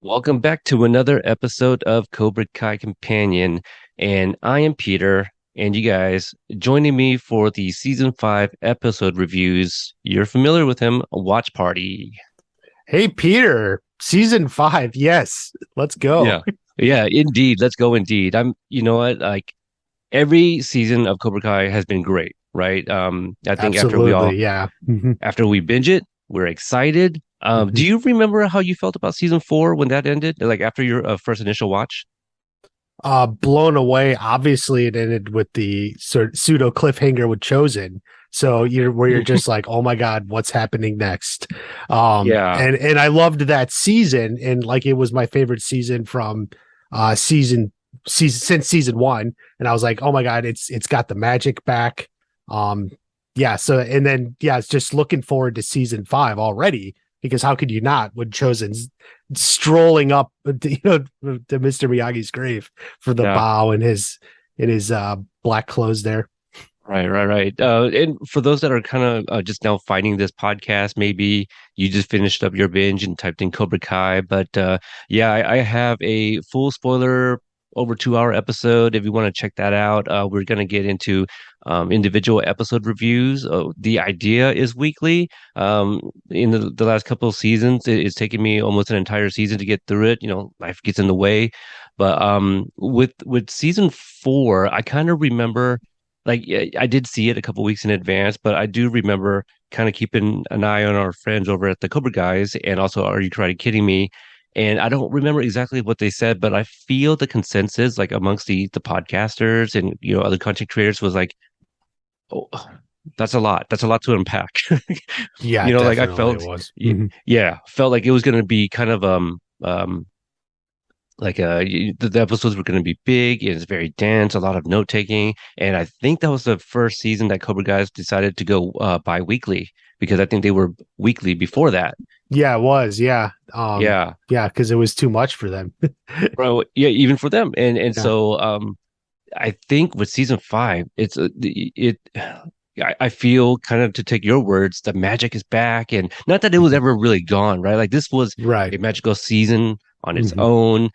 Welcome back to another episode of Cobra Kai Companion. And I am Peter. And you guys joining me for the season 5 episode reviews. You're familiar with him, Watch Party. Hey, Peter, season 5. Yes, let's go. Yeah. Yeah, indeed. Let's go indeed. You know what? Like every season of Cobra Kai has been great, right? I think Absolutely. Yeah. after we binge it, we're excited. Do you remember how you felt about season 4 when that ended? Like after your first initial watch? Blown away. Obviously, it ended with the pseudo cliffhanger with Chozen. So you're just like, oh my God, what's happening next? Yeah. And I loved that season, and like it was my favorite season from season since season 1. And I was like, oh my God, it's got the magic back. Yeah. So and then it's just looking forward to season 5 already, because how could you not when Chosen's strolling up to Mr. Miyagi's grave for the Yeah. bow in his black clothes there. Right. And for those that are kind of just now finding this podcast, maybe you just finished up your binge and typed in Cobra Kai. But yeah, I have a full spoiler over 2 hour episode. If you want to check that out, we're going to get into individual episode reviews. The idea is weekly. In the last couple of seasons, it's taken me almost an entire season to get through it. You know, life gets in the way. But with season 4, I kind of remember like yeah, I did see it a couple weeks in advance, but I do remember kind of keeping an eye on our friends over at the Cobra Guys and also Are You Karate Kidding Me? And I don't remember exactly what they said, but I feel the consensus like amongst the podcasters and other content creators was like, oh, that's a lot. That's a lot to unpack. Yeah, Like I definitely it felt, was. Mhm. yeah, felt like it was going to be kind of like the episodes were going to be big. It's very dense, a lot of note taking, and I think that was the first season that Cobra Guys decided to go bi-weekly because I think they were weekly before that. Yeah, it was. Yeah. Yeah, Yeah, because it was too much for them. bro. Yeah, even for them, and Yeah. so I think with season 5, it's it. I feel kind of to take your words, the magic is back, and not that it was Mhm. ever really gone, right? Like this was Right. a magical season on its Hmm. own.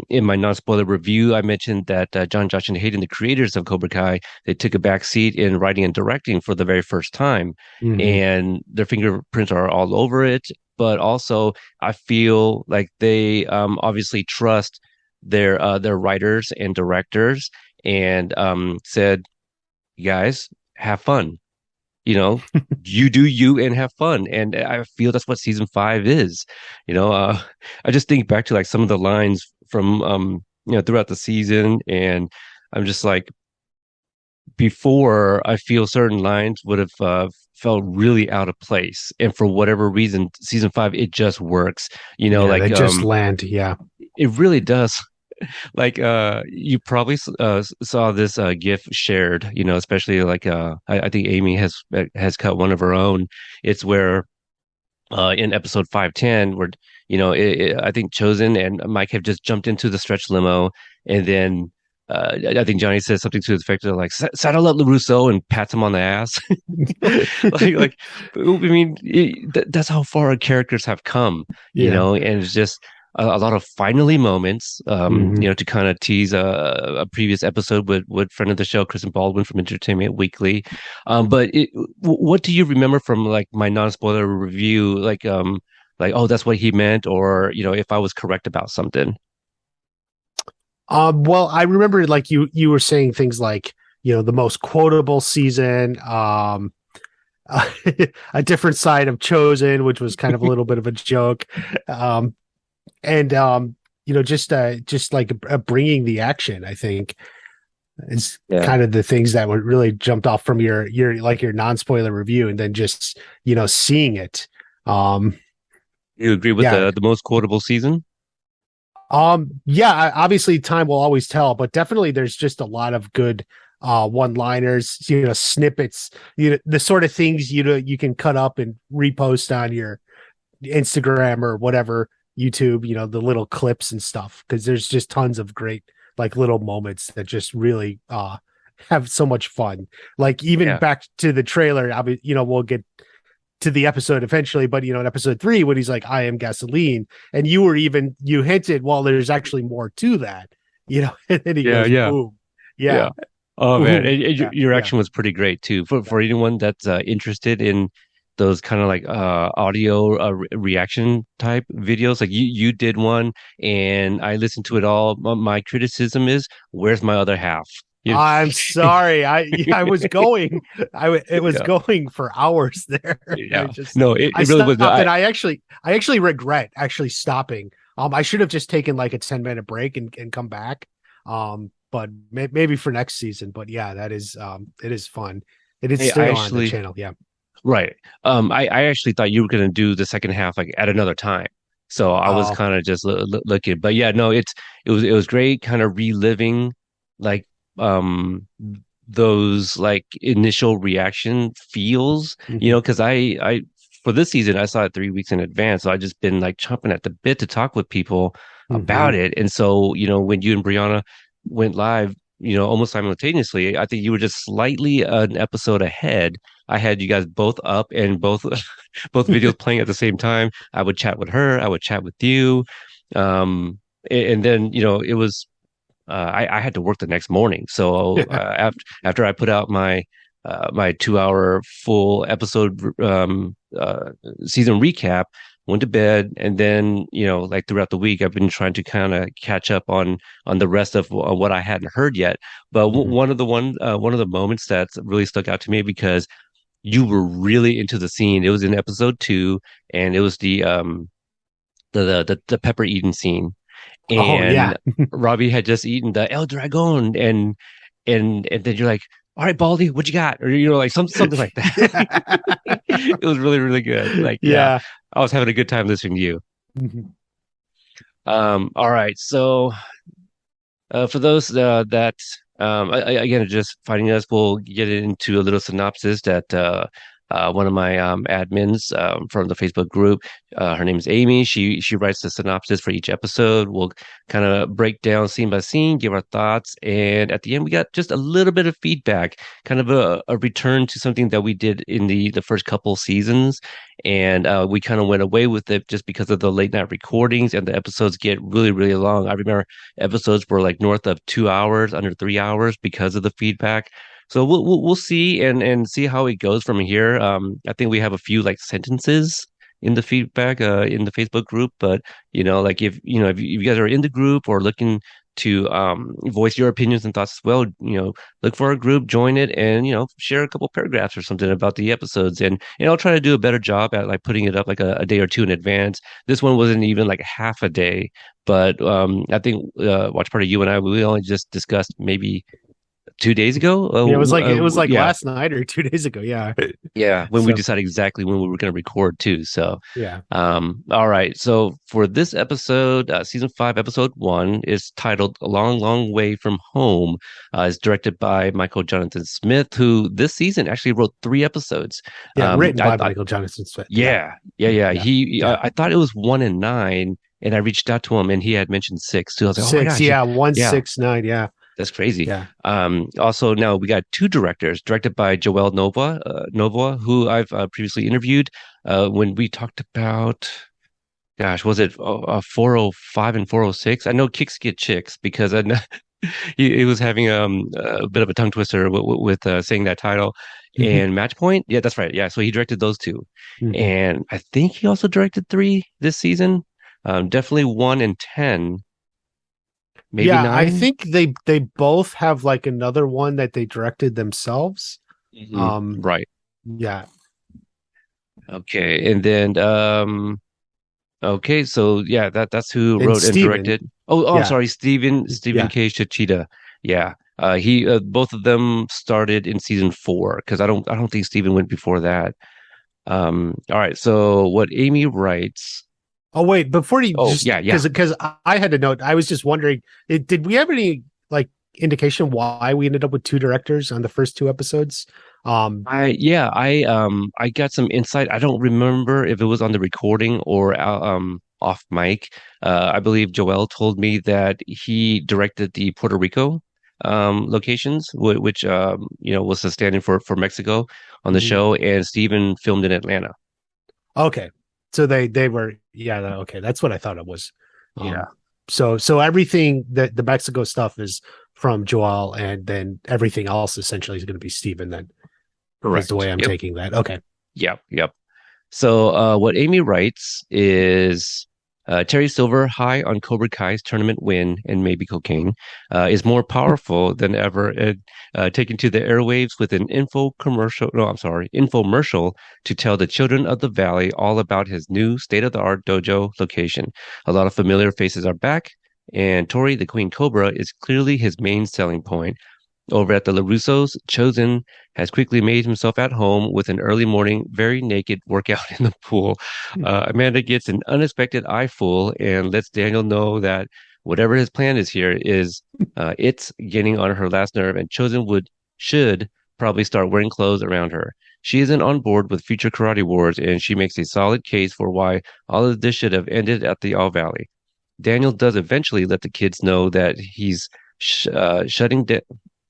In my non-spoiler review, I mentioned that John, Josh, and Hayden, the creators of Cobra Kai, they took a back seat in writing and directing for the very first time, Hmm. and their fingerprints are all over it. But also, I feel like they obviously trust their writers and directors, and said, "You guys, have fun." You know, you do you and have fun. And I feel that's what season 5 is. You know, I just think back to like some of the lines from throughout the season, and I'm just like, before I feel certain lines would have felt really out of place, and for whatever reason, season 5 it just works. Yeah, they just land. Yeah. It really does. Like you probably saw this gif shared, especially like I think Amy has cut one of her own. It's where in episode 510 where I think Chosen and Mike have just jumped into the stretch limo, and then I think Johnny says something to the effect of like saddle up LaRusso and pats him on the ass. like I mean that's how far our characters have come, Yeah. and it's just a lot of finally moments, Hmm. to kind of tease a previous episode with friend of the show, Kristen Baldwin from Entertainment Weekly. But what do you remember from like my non-spoiler review? Like, oh, that's what he meant, or if I was correct about something. Well, I remember like you were saying things like, the most quotable season, a different side of Chosen, which was kind of a little bit of a joke. And just like bringing the action, I think is Yeah, kind of the things that were really jumped off from your non-spoiler review, and then just seeing it. Um, you agree with yeah. the most quotable season? Yeah, obviously time will always tell, but definitely there's just a lot of good one-liners, snippets, the sort of things you can cut up and repost on your Instagram or whatever, YouTube, the little clips and stuff, because there's just tons of great like little moments that just really have so much fun. Like even Yeah. back to the trailer, we'll get to the episode eventually, but in episode 3 when he's like, I am gasoline, and you hinted, well, there's actually more to that, and then he Yeah, goes, yeah, boom. yeah. Yeah. Oh man, Boom. and Yeah. your Yeah. action was pretty great too. For anyone that's interested in those kind of like audio reaction type videos, like you did one, and I listened to it all. My criticism is, where's my other half? You, I'm sorry. I was going. It was yeah, going for hours there. I yeah. just No, I it really was. stopped, and I actually regret actually stopping. I should have just taken like a 10-minute break and come back. But maybe for next season. But yeah, that is it is fun. It is I still on the actually channel. Yeah. right. I actually thought you were gonna do the second half like at another time. So I was Oh. kind of just looking, but yeah, no, it was great, kind of reliving like um those like initial reaction feels, Mhm. because I for this season I saw it 3 weeks in advance, so I just been like chomping at the bit to talk with people about Mhm. it, and so when you and Brianna went live, almost simultaneously, I think you were just slightly an episode ahead. I had you guys both up and both both videos playing at the same time. I would chat with her, I would chat with you, and then it was I had to work the next morning. So after I put out my 2 hour full episode season recap, went to bed, and then like throughout the week, I've been trying to kind of catch up on the rest of what I hadn't heard yet. But Mhm. one of the moments that really stuck out to me because you were really into the scene. It was in episode 2, and it was the pepper eating scene, Oh yeah. and Robbie had just eaten the El Dragon, and then you're like, "All right, Baldy, what you got?" Or like something like that. Yeah. It was really really good. Like, yeah, Yeah. I was having a good time listening to you. Mhm. All right, so for those that again are just finding us, we'll get into a little synopsis that one of my admins from the Facebook group, her name is Amy. She writes the synopsis for each episode. We'll kind of break down scene by scene, give our thoughts, and at the end we got just a little bit of feedback, kind of a return to something that we did in the first couple seasons, and we kind of went away with it just because of the late night recordings and the episodes get really really long. I remember episodes were like north of 2 hours, under 3 hours because of the feedback. So we'll see and see how it goes from here. I think we have a few like sentences in the feedback in the Facebook group, but like if you guys are in the group or looking to voice your opinions and thoughts as well, look for a group, join it, and share a couple paragraphs or something about the episodes, and I'll try to do a better job at like putting it up like a day or two in advance. This one wasn't even like half a day, but I think Watch Party, you and I, we only just discussed maybe 2 days ago. Yeah, it was like Yeah, last night or 2 days ago. Yeah. yeah, when we So decided exactly when we were going to record too. So, yeah. all right. So for this episode, season 5, episode 1 is titled "A Long, Long Way from Home." It's directed by Michael Jonathan Smith, who this season actually wrote 3 episodes. Yeah. Written I by thought, Michael Jonathan Smith. Yeah. yeah, yeah, yeah. Yeah. He, Yeah. I thought it was 1 and 9, and I reached out to him, and he had mentioned 6 too. I was like, oh my Six. gosh, Yeah. yeah. 169. Yeah. That's crazy. Yeah. Also, now we got 2 directors, directed by Joel Nova, who I've previously interviewed when we talked about, gosh, was it 405 and 406? I know Kicks Get Chicks because I know he was having a bit of a tongue twister with saying that title. Mhm. And Match Point, yeah, that's right. Yeah, so he directed those 2, Mhm. and I think he also directed 3 this season. Definitely 1 and 10, maybe Yeah. I 9. think they both have like another one that they directed themselves. Um. Right. Yeah. Okay, and then okay, so yeah, that's who And wrote and Steven. directed. Oh, I'm Yeah. sorry, Stephen Yeah. K. Shachita. Yeah. He both of them started in season 4 because I don't think Stephen went before that. All right, so what Amy writes. Oh wait, before you Oh, just yeah, yeah. because I had a note. I was just wondering, did we have any like indication why we ended up with 2 directors on the first 2 episodes? I got some insight. I don't remember if it was on the recording or off mic. I believe Joel told me that he directed the Puerto Rico locations, which was the stand-in for Mexico on the Mhm. show, and Steven filmed in Atlanta. Okay. So they were, yeah, okay. That's what I thought it was. Yeah, Um so everything that the Mexico stuff is from Joel, and then everything else essentially is going to be Steven, then is the correct. way I'm Yep, taking that. Okay. yep. So what Amy writes is Terry Silver, high on Cobra Kai's tournament win and maybe cocaine, is more powerful than ever, taken to the airwaves with an infomercial to tell the children of the valley all about his new state-of-the-art dojo location. A lot of familiar faces are back, and Tori, the Queen Cobra, is clearly his main selling point. Over at the LaRusso's, Chozen has quickly made himself at home with an early morning, very naked workout in the pool. Amanda gets an unexpected eyeful and lets Daniel know that whatever his plan is here is it's getting on her last nerve, and should probably start wearing clothes around her. She isn't on board with future karate wars, and she makes a solid case for why all of this should have ended at the All Valley. Daniel does eventually let the kids know that he's shutting down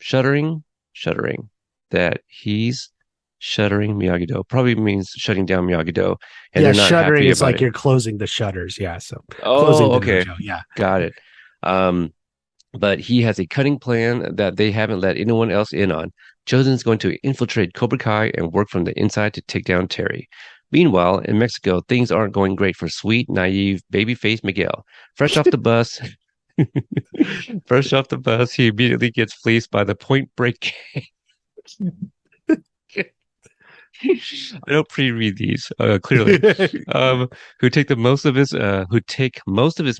shuddering, shuddering, that he's shuttering Miyagi-Do probably means shutting down Miyagi-Do, and Yeah, they're not shuttering happy is about like it. you're closing the shutters. Yeah, so closing Oh, the okay, dojo. Yeah. got it. Um, but he has a cunning plan that they haven't let anyone else in on. Chosen's going to infiltrate Cobra Kai and work from the inside to take down Terry. Meanwhile, in Mexico, things aren't going great for sweet, naive, baby-faced Miguel. Fresh off the bus, fresh off the bus, he immediately gets fleeced by the Point Break. I don't pre-read these clearly. Um, who take most of his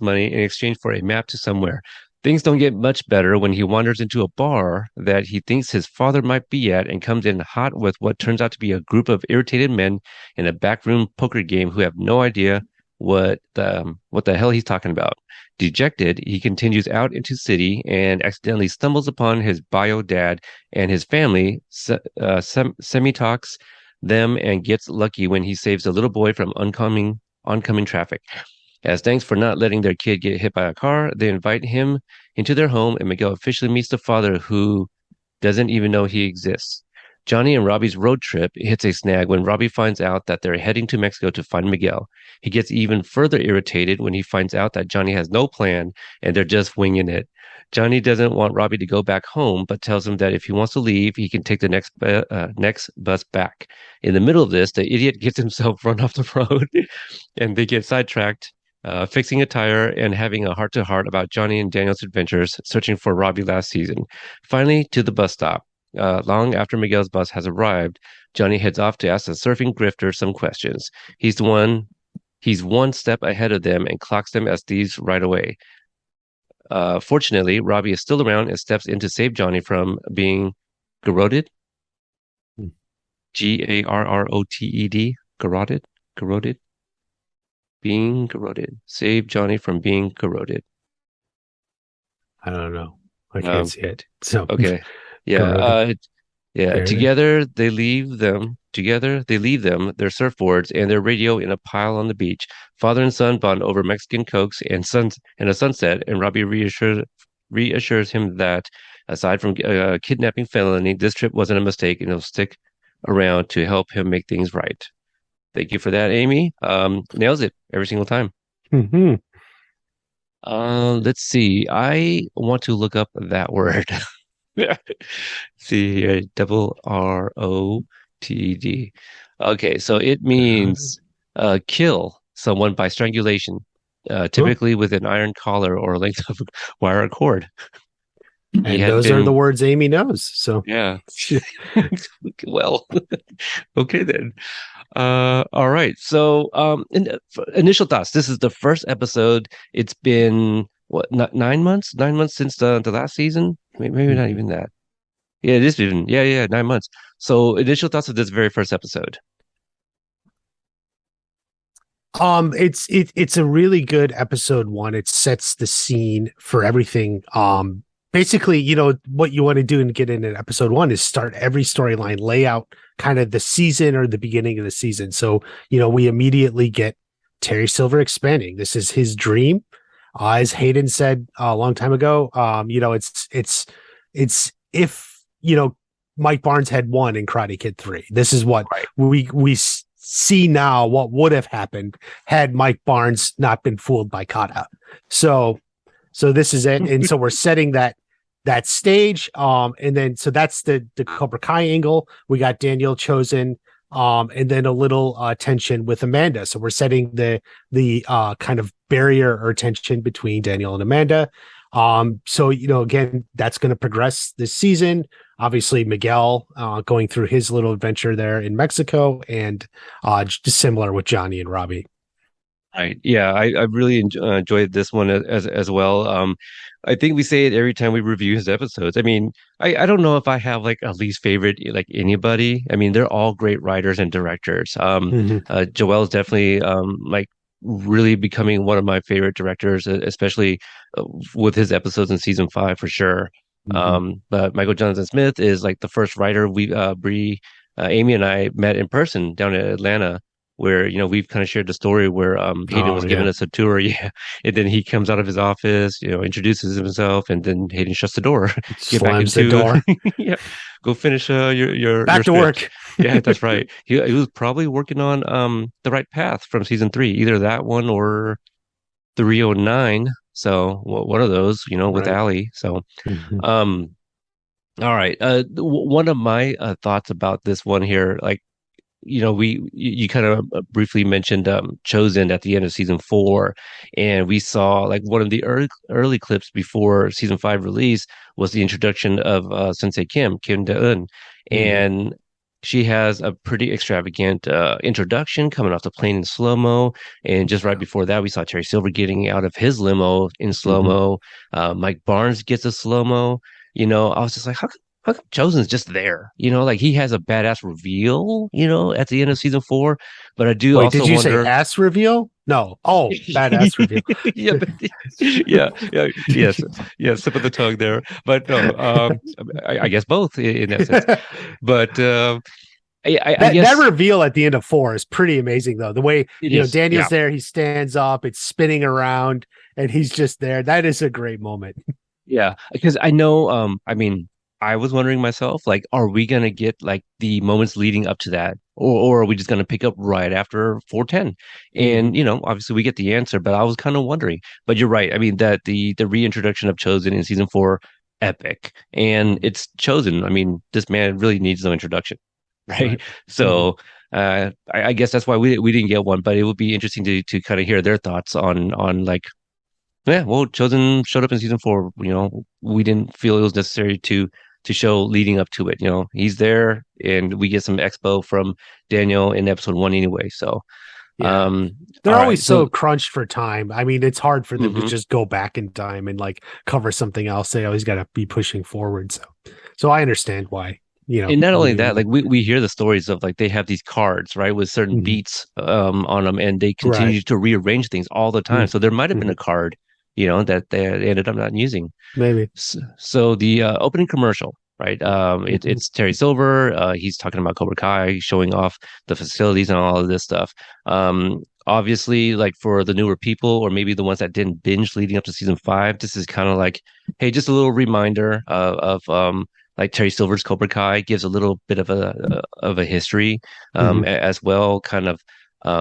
money in exchange for a map to somewhere. Things don't get much better when he wanders into a bar that he thinks his father might be at and comes in hot with what turns out to be a group of irritated men in a backroom poker game who have no idea what the hell he's talking about. Dejected, he continues out into city and accidentally stumbles upon his bio dad and his family, semi-talks them and gets lucky when he saves a little boy from oncoming traffic. As thanks for not letting their kid get hit by a car, they invite him into their home, and Miguel officially meets the father who doesn't even know he exists. Johnny and Robbie's road trip hits a snag when Robbie finds out that they're heading to Mexico to find Miguel. He gets even further irritated when he finds out that Johnny has no plan and they're just winging it. Johnny doesn't want Robbie to go back home, but tells him that if he wants to leave, he can take the next bus back. In the middle of this, the idiot gets himself run off the road, and they get sidetracked, fixing a tire and having a heart-to-heart about Johnny and Daniel's adventures searching for Robbie last season. Finally, to the bus stop. Long after Miguel's bus has arrived, Johnny heads off to ask the surfing grifter some questions. He's one step ahead of them and clocks them as thieves right away. Fortunately, Robbie is still around and steps in to save Johnny from being garroted. Garroted. Garroted. Being garroted. Save Johnny from being garroted. I don't know. I can't Um, see it. So okay. Yeah. corroded. Yeah. There. Together they leave them, their surfboards and their radio in a pile on the beach. Father and son bond over Mexican cokes and a sunset, and Robbie reassures him that aside from kidnapping felony, this trip wasn't a mistake and he'll stick around to help him make things right. Thank you for that, Amy. Nails it every single time. Hmm. Let's see. I want to look up that word. See here, Rotted. Okay, so it means kill someone by strangulation, Cool. typically with an iron collar or a length of wire or cord. He And had those are the been, words Amy knows. So yeah. Well, okay then. All right. So, initial thoughts. This is the first episode. It's been what, not 9 months? 9 months since the last season? Maybe not even that. Yeah, it is even. Yeah, 9 months. So, initial thoughts of this very first episode. it's a really good episode one. It sets the scene for everything. Basically, what you want to do and get in an episode one is start every storyline, lay out kind of the season or the beginning of the season. So, we immediately get Terry Silver expanding. This is his dream. As Hayden said a long time ago, it's if Mike Barnes had won in Karate Kid 3. This is what Right. we see now what would have happened had Mike Barnes not been fooled by Kata. So this is it. And so we're setting that stage. And then so that's the Cobra Kai angle. We got Daniel Chozen, and then a little tension with Amanda. So we're setting the kind of barrier or tension between Daniel and Amanda. So again, that's going to progress this season. Obviously, Miguel going through his little adventure there in Mexico, and just similar with Johnny and Robbie. Right. Yeah, I really enjoyed this one as well. I think we say it every time we review his episodes. I mean, I don't know if I have like a least favorite like anybody. I mean, they're all great writers and directors. Mm-hmm. Joel's definitely like really becoming one of my favorite directors, especially with his episodes in season 5 for sure. Mm-hmm. But Michael Jonathan Smith is like the first writer Bree, Amy and I met in person down in Atlanta, where we've kind of shared the story where Hayden Oh was giving yeah, us a tour. Yeah, and then he comes out of his office, introduces himself, and then Hayden shuts the door. Get back slams the into door. yeah, go finish your Back to script. work. Yeah, that's right. He was probably working on The Right Path from season 3, either that one or 309. So one of those, with Right. Allie. So Mm-hmm. um all right. One of my thoughts about this one here, like you kind of briefly mentioned Chosen at the end of season 4, and we saw like one of the early clips before season 5 release was the introduction of Sensei Kim Da-eun, Mm-hmm. and she has a pretty extravagant introduction coming off the plane in slow mo, and just right Yeah. before that we saw Terry Silver getting out of his limo in slow Mm-hmm. mo. Mike Barnes gets a slow mo. I was just like, how come Chosen's just there? Like he has a badass reveal, at the end of season 4. But I do Wait, also did you say wonder. ass reveal? No. Oh, badass reveal. Yeah, yeah, yes, yeah, slip of the tongue there. But no, I guess both in that sense. that But I that guess reveal at the end of 4 is pretty amazing though. The way it is. Daniel's Yeah, there, he stands up, it's spinning around, and he's just there. That is a great moment. yeah, because I know. I mean, I was wondering myself, like, are we gonna get like the moments leading up to that, or are we just gonna pick up right after 410? Mm-hmm. And obviously we get the answer, but I was kind of wondering. But you're right. I mean, that the reintroduction of Chosen in season 4, epic, and it's Chosen. I mean, this man really needs no introduction, right? Right. Mm-hmm. So. I guess that's why we didn't get one, but it would be interesting to kind of hear their thoughts on like, yeah, well, Chosen showed up in season 4. We didn't feel it was necessary to show leading up to it. He's there, and we get some expo from Daniel in episode 1 anyway. So, Yeah. all They're right. always So, so crunched for time. I mean, it's hard for them to mhm. just go back in time and like cover something else. They always got to be pushing forward. So I understand why, And not we only didn't that, get. like we hear the stories of like they have these cards, right, with certain Mhm. beats on them, and they Right. continue to rearrange things all the time. So there might have been Mm-hmm. a card, that they ended up not using. Maybe. So the opening commercial, right? Mhm. It's Terry Silver. He's talking about Cobra Kai, showing off the facilities and all of this stuff. Obviously, like for the newer people, or maybe the ones that didn't binge leading up to season 5, this is kind of like, hey, just a little reminder of like Terry Silver's Cobra Kai gives a little bit of a history, Mhm. as well, kind of.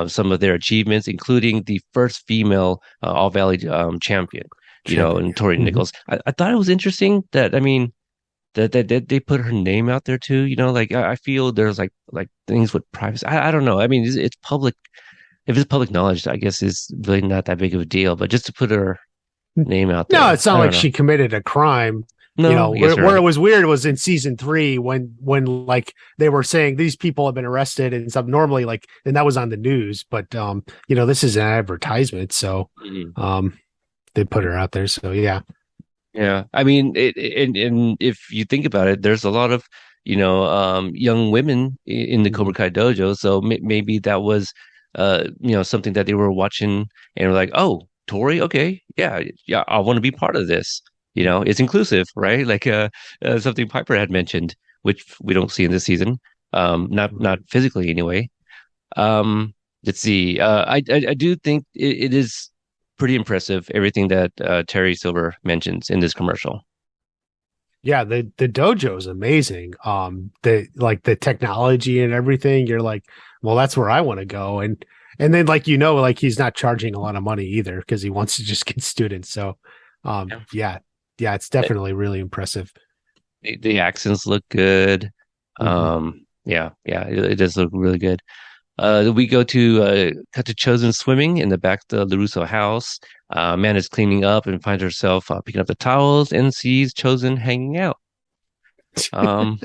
Some of their achievements, including the first female All Valley champion, Champion. and Tori Yeah. Mhm. Nichols. I thought it was interesting that, I mean, that they put her name out there too. Like I feel there's like things with privacy. I don't know. I mean, it's public. If it's public knowledge, I guess it's really not that big of a deal. But just to put her name out No, there, it's not I like don't know. she committed a crime. No, I guess you're Where it right. was weird was in season 3 when like they were saying these people have been arrested and stuff. Normally, like, and that was on the news, but this is an advertisement, so Mhm. um, they put her out there. So yeah. Yeah, I mean, and if you think about it, there's a lot of young women in the Cobra Mhm. Kai dojo, so maybe that was something that they were watching and were like, oh, Tori, okay, yeah, yeah, I want to be part of this. It's inclusive, right? Like something Piper had mentioned, which we don't see in this season, not Right. physically anyway. Um, let's see. I do think it is pretty impressive, everything that Terry Silver mentions in this commercial. Yeah, the dojo is amazing. The like the technology and everything. You're like, well, that's where I want to go. And then like, like he's not charging a lot of money either because he wants to just get students. So, Yeah. yeah, yeah, it's definitely really impressive. The accents look good. Hmm. Yeah, yeah, it does look really good. We go to cut to Chosen swimming in the back of the LaRusso house. Amanda's cleaning up and finds herself picking up the towels and sees Chosen hanging out. Um,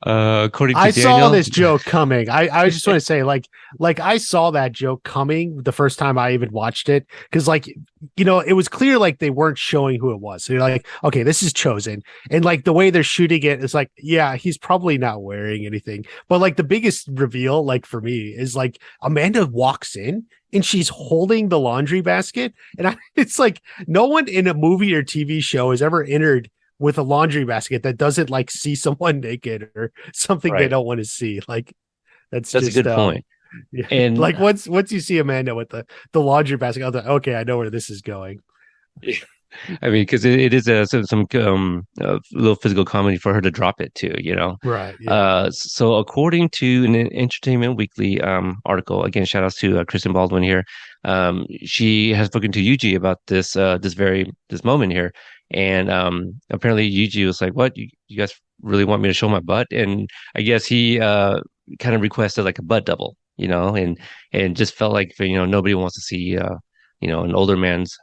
according to I saw Daniel, this joke coming. I just want to say, like I saw that joke coming the first time I even watched it. Cause like, it was clear like they weren't showing who it was. So you're like, okay, this is Chosen. And like the way they're shooting it is like, yeah, he's probably not wearing anything. But like the biggest reveal, like for me, is like Amanda walks in and she's holding the laundry basket. And it's like no one in a movie or TV show has ever entered with a laundry basket that doesn't like see someone naked or something they right? don't want to see. Like that's That's a just good point. yeah. And Like once you see Amanda with the laundry basket, I'm like, okay, I know where this is going. I mean, because it is some little physical comedy for her to drop it too, you know. Right. Yeah. So according to an Entertainment Weekly article, again, shout outs to Kristen Baldwin here. She has spoken to Yuji about this moment here, and apparently Yuji was like, "What you guys really want me to show my butt?" And I guess he kind of requested like a butt double, you know, and just felt like nobody wants to see an older man's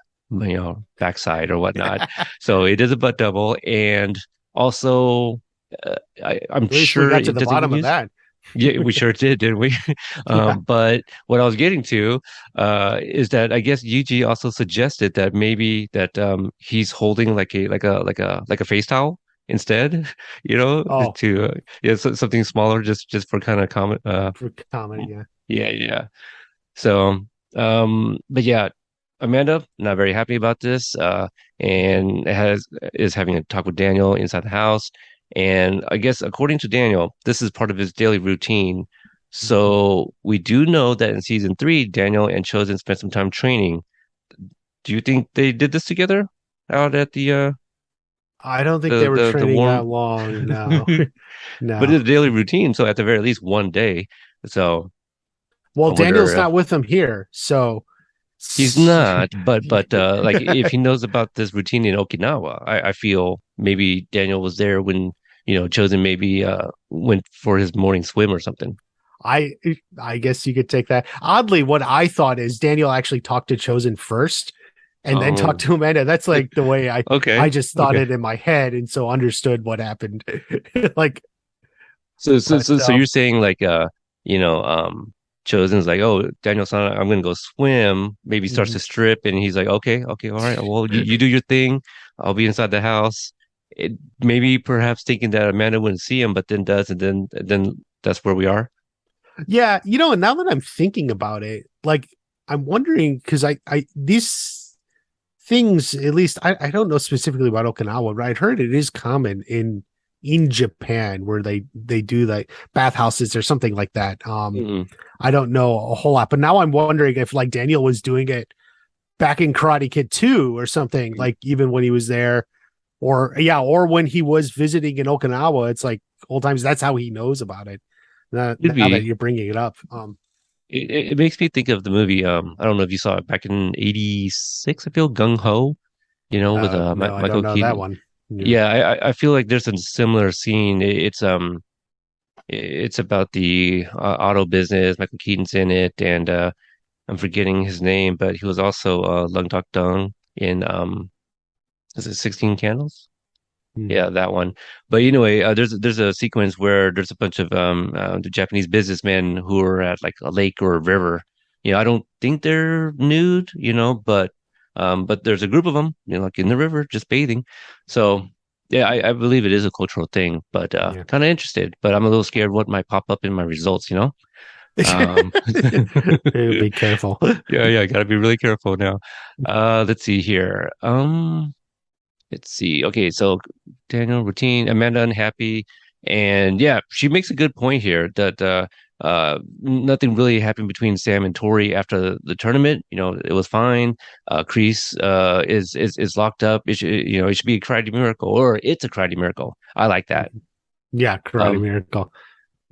backside or whatnot. So it is a butt double, and also I'm At least we sure got to it the doesn't get bottom of used. that. Yeah, we sure did, didn't we? Yeah. But what I was getting to is that I guess Yuji also suggested that maybe that he's holding like a face towel instead, Oh, to yeah, something smaller just for kind of comment. for comedy. Yeah. Yeah, yeah. So, but yeah, Amanda not very happy about this, and is having a talk with Daniel inside the house. And I guess according to Daniel, this is part of his daily routine. Mhm. So we do know that in season three, Daniel and Chosen spent some time training. Do you think they did this together out at I don't think they were the training warm? that long. No, But no. it's a daily routine, so at the very least one day. So Well, I wonder. Daniel's not with them here, so He's not, but like if he knows about this routine in Okinawa, I feel maybe Daniel was there when Chosen maybe went for his morning swim or something. I I guess you could take that. Oddly, what I thought is Daniel actually talked to Chosen first and then talked Oh, to Amanda. That's like the way I okay, just thought okay. it in my head and so understood what happened. Like, but So you're saying like Chosen's like, oh, Daniel-san, I'm gonna go swim. Maybe starts to mhm. strip, and he's like, okay, okay, all right. Well, you do your thing. I'll be inside the house. Maybe perhaps thinking that Amanda wouldn't see him, but then does, and then that's where we are. Yeah, and now that I'm thinking about it, like I'm wondering because I these things, at least I don't know specifically about Okinawa, but I heard it is common in Japan where they do like bathhouses or something like that. Mm-hmm. I don't know a whole lot, but now I'm wondering if like Daniel was doing it back in Karate Kid 2 or something, like even when he was there, or yeah, or when he was visiting in Okinawa, it's like old times. That's how he knows about it. Could Now that be. you're bringing it up, It makes me think of the movie. I don't know if you saw it back in '86. I feel Gung Ho, with no, I don't Michael know that Keaton. one. Yeah. Yeah, I feel like there's a similar scene. It's about the auto business. Michael Keaton's in it, and I'm forgetting his name, but he was also Lung Dok Dung in is it 16 Candles? Hmm. Yeah, that one. But anyway, there's a sequence where there's a bunch of the Japanese businessmen who are at like a lake or a river. I don't think they're nude, but there's a group of them, like in the river, just bathing. So yeah, I believe it is a cultural thing, but Yeah. kind of interested. But I'm a little scared what might pop up in my results. Um, Be careful. yeah, yeah, gotta be really careful now. Let's see here. Let's see. Okay, so Daniel routine, Amanda unhappy, and yeah, she makes a good point here that nothing really happened between Sam and Tori after the tournament. It was fine. Kreese is locked up. It should be a karate miracle, or it's a karate miracle. I like that. Yeah, Karate Um, Miracle.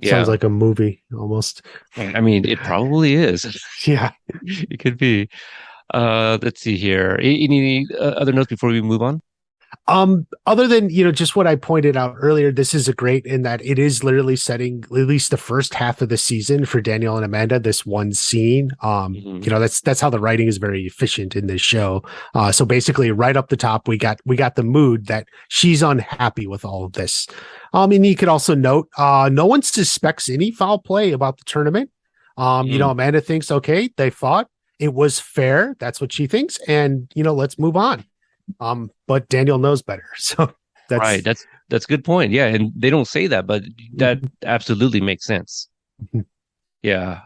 Sounds Yeah. like a movie almost. I mean, it probably is. Yeah. It could be. Let's see here. Any other notes before we move on? Other than, just what I pointed out earlier, this is a great in that it is literally setting at least the first half of the season for Daniel and Amanda, this one scene. Hmm. That's how the writing is very efficient in this show. So basically right up the top, we got the mood that she's unhappy with all of this. And you could also note, no one suspects any foul play about the tournament. Mm. Amanda thinks, okay, they fought. It was fair. That's what she thinks. And, let's move on. But Daniel knows better. So Right. that's That's a good point. Yeah, and they don't say that, but that absolutely makes sense. Yeah.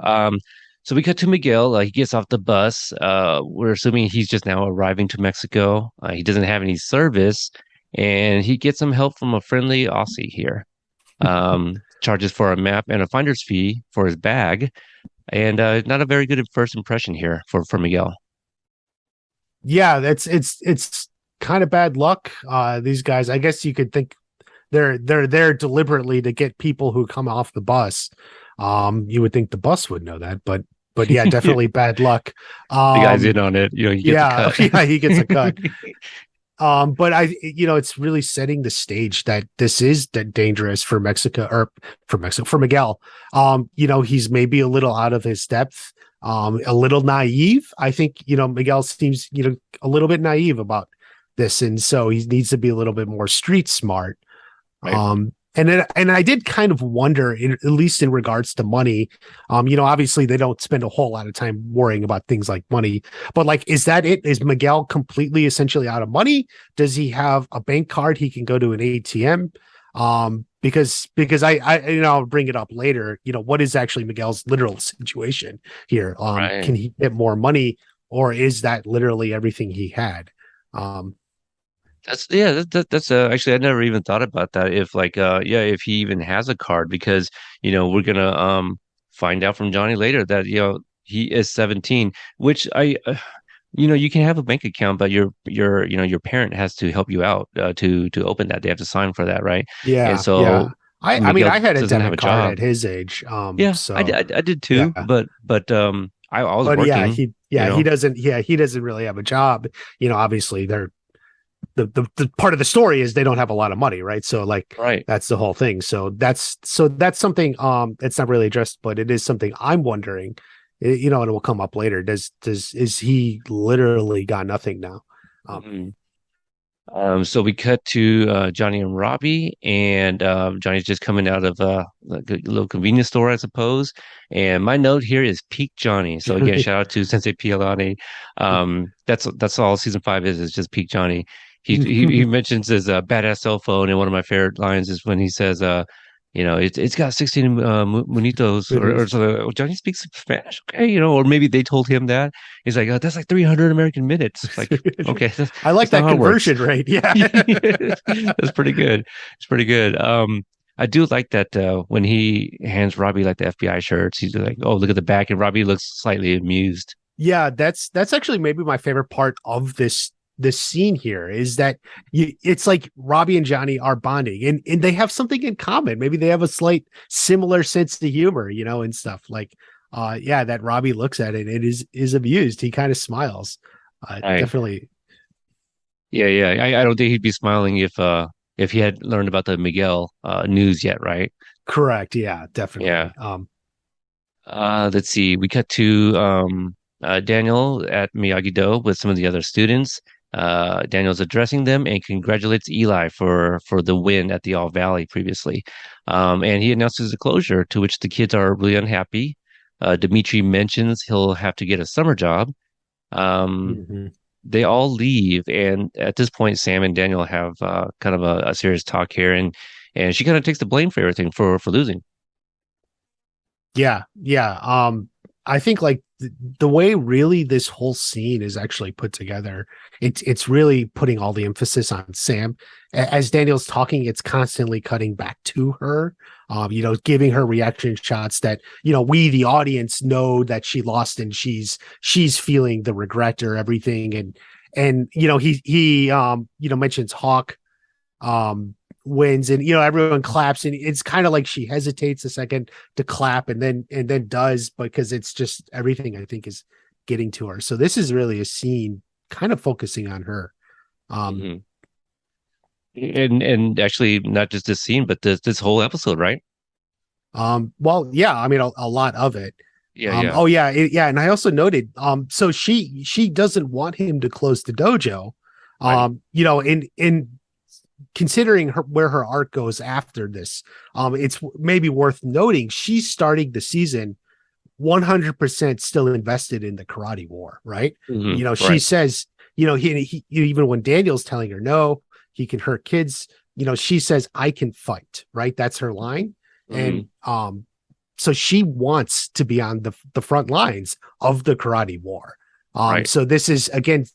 So we cut to Miguel. He gets off the bus. We're assuming he's just now arriving to Mexico. He doesn't have any service, and he gets some help from a friendly Aussie here. Charges for a map and a finder's fee for his bag, and not a very good first impression here for Miguel. yeah, it's kind of bad luck. These guys, I guess you could think they're there deliberately to get people who come off the bus. You would think the bus would know that, but yeah, The definitely bad luck. guy's in Um, on it. He gets a yeah, cut. yeah, he gets a cut. But it's really setting the stage that this is dangerous for Mexico or for Miguel. He's maybe a little out of his depth, a little naive. I think, Miguel seems, a little bit naive about this. And so he needs to be a little bit more street smart. Right. And I did kind of wonder, at least in regards to money, obviously they don't spend a whole lot of time worrying about things like money, but like, is that it? Is Miguel completely essentially out of money? Does he have a bank card he can go to an ATM? Because I'll bring it up later. What is actually Miguel's literal situation here? Right. Can he get more money, or is that literally everything he had? Um, That's yeah. That's actually I never even thought about that. If yeah, if he even has a card, because we're gonna find out from Johnny later that he is 17, which you can have a bank account, but your parent has to help you out to open that. They have to sign for that, right? And Yeah, yeah. so I mean, Miguel I had a doesn't have debit a card job. at his age. Yeah, So I did too, yeah. but I was But yeah, working, you he know. doesn't really have a job. Obviously they're the part of the story is they don't have a lot of money, right? So like Right. that's the whole thing. So that's something it's not really addressed, but it is something I'm wondering, and it will come up later. Is he literally got nothing now? Um Mhm. So we cut to Johnny and Robbie, and Johnny's just coming out of like a little convenience store, I suppose. And my note here is peak Johnny. So again, shout out to Sensei Pialani. That's all season 5 is just peak Johnny. He mentions his badass cell phone, and one of my favorite lines is when he says, it's got 16 monitos, or so. Oh, Johnny speaks Spanish, okay, or maybe they told him that. He's like, that's like 300 American minutes. Like, okay, I like that's not that how it works. conversion rate. Yeah. That's pretty good. It's pretty good. I do like that when he hands Robbie like the FBI shirts, he's like, "Oh, look at the back," and Robbie looks slightly amused. Yeah, that's actually maybe my favorite part of this scene here is that it's like Robbie and Johnny are bonding and they have something in common. Maybe they have a slight similar sense of humor, and stuff like yeah, that Robbie looks at it and is amused. He kind of smiles. Right? Definitely Yeah, yeah. I don't think he'd be smiling if he had learned about the Miguel news yet, right? correct. Yeah, Yeah. definitely. Let's see. We cut to Daniel at Miyagi-Do with some of the other students. Daniel's addressing them and congratulates Eli for the win at the All Valley previously. And he announces the closure, to which the kids are really unhappy. Dimitri mentions he'll have to get a summer job. Um, Mhm. they all leave, and at this point, Sam and Daniel have kind of a serious talk here, and she kind of takes the blame for everything for losing. Yeah, yeah. I think like the way really this whole scene is actually put together, it's really putting all the emphasis on Sam. As Daniel's talking, it's constantly cutting back to her, giving her reaction shots that, we, the audience, know that she lost and she's feeling the regret or everything. And he mentions Hawk, um, wins, and everyone claps, and it's kind of like she hesitates a second to clap, and then does, because it's just everything I think is getting to her. So this is really a scene kind of focusing on her. Um, hmm and actually not just this scene, but this whole episode, right? well, yeah, I mean a lot of it. Yeah, yeah, Oh yeah, yeah, and I also noted, so she doesn't want him to close the dojo, right. in considering where her arc goes after this, it's maybe worth noting she's starting the season 100% still invested in the karate war, right? She Right. says, he even when Daniel's telling her no, he can hurt kids, she says, I can fight, right? That's her line. And hmm so she wants to be on the front lines of the karate war. Right. So this is again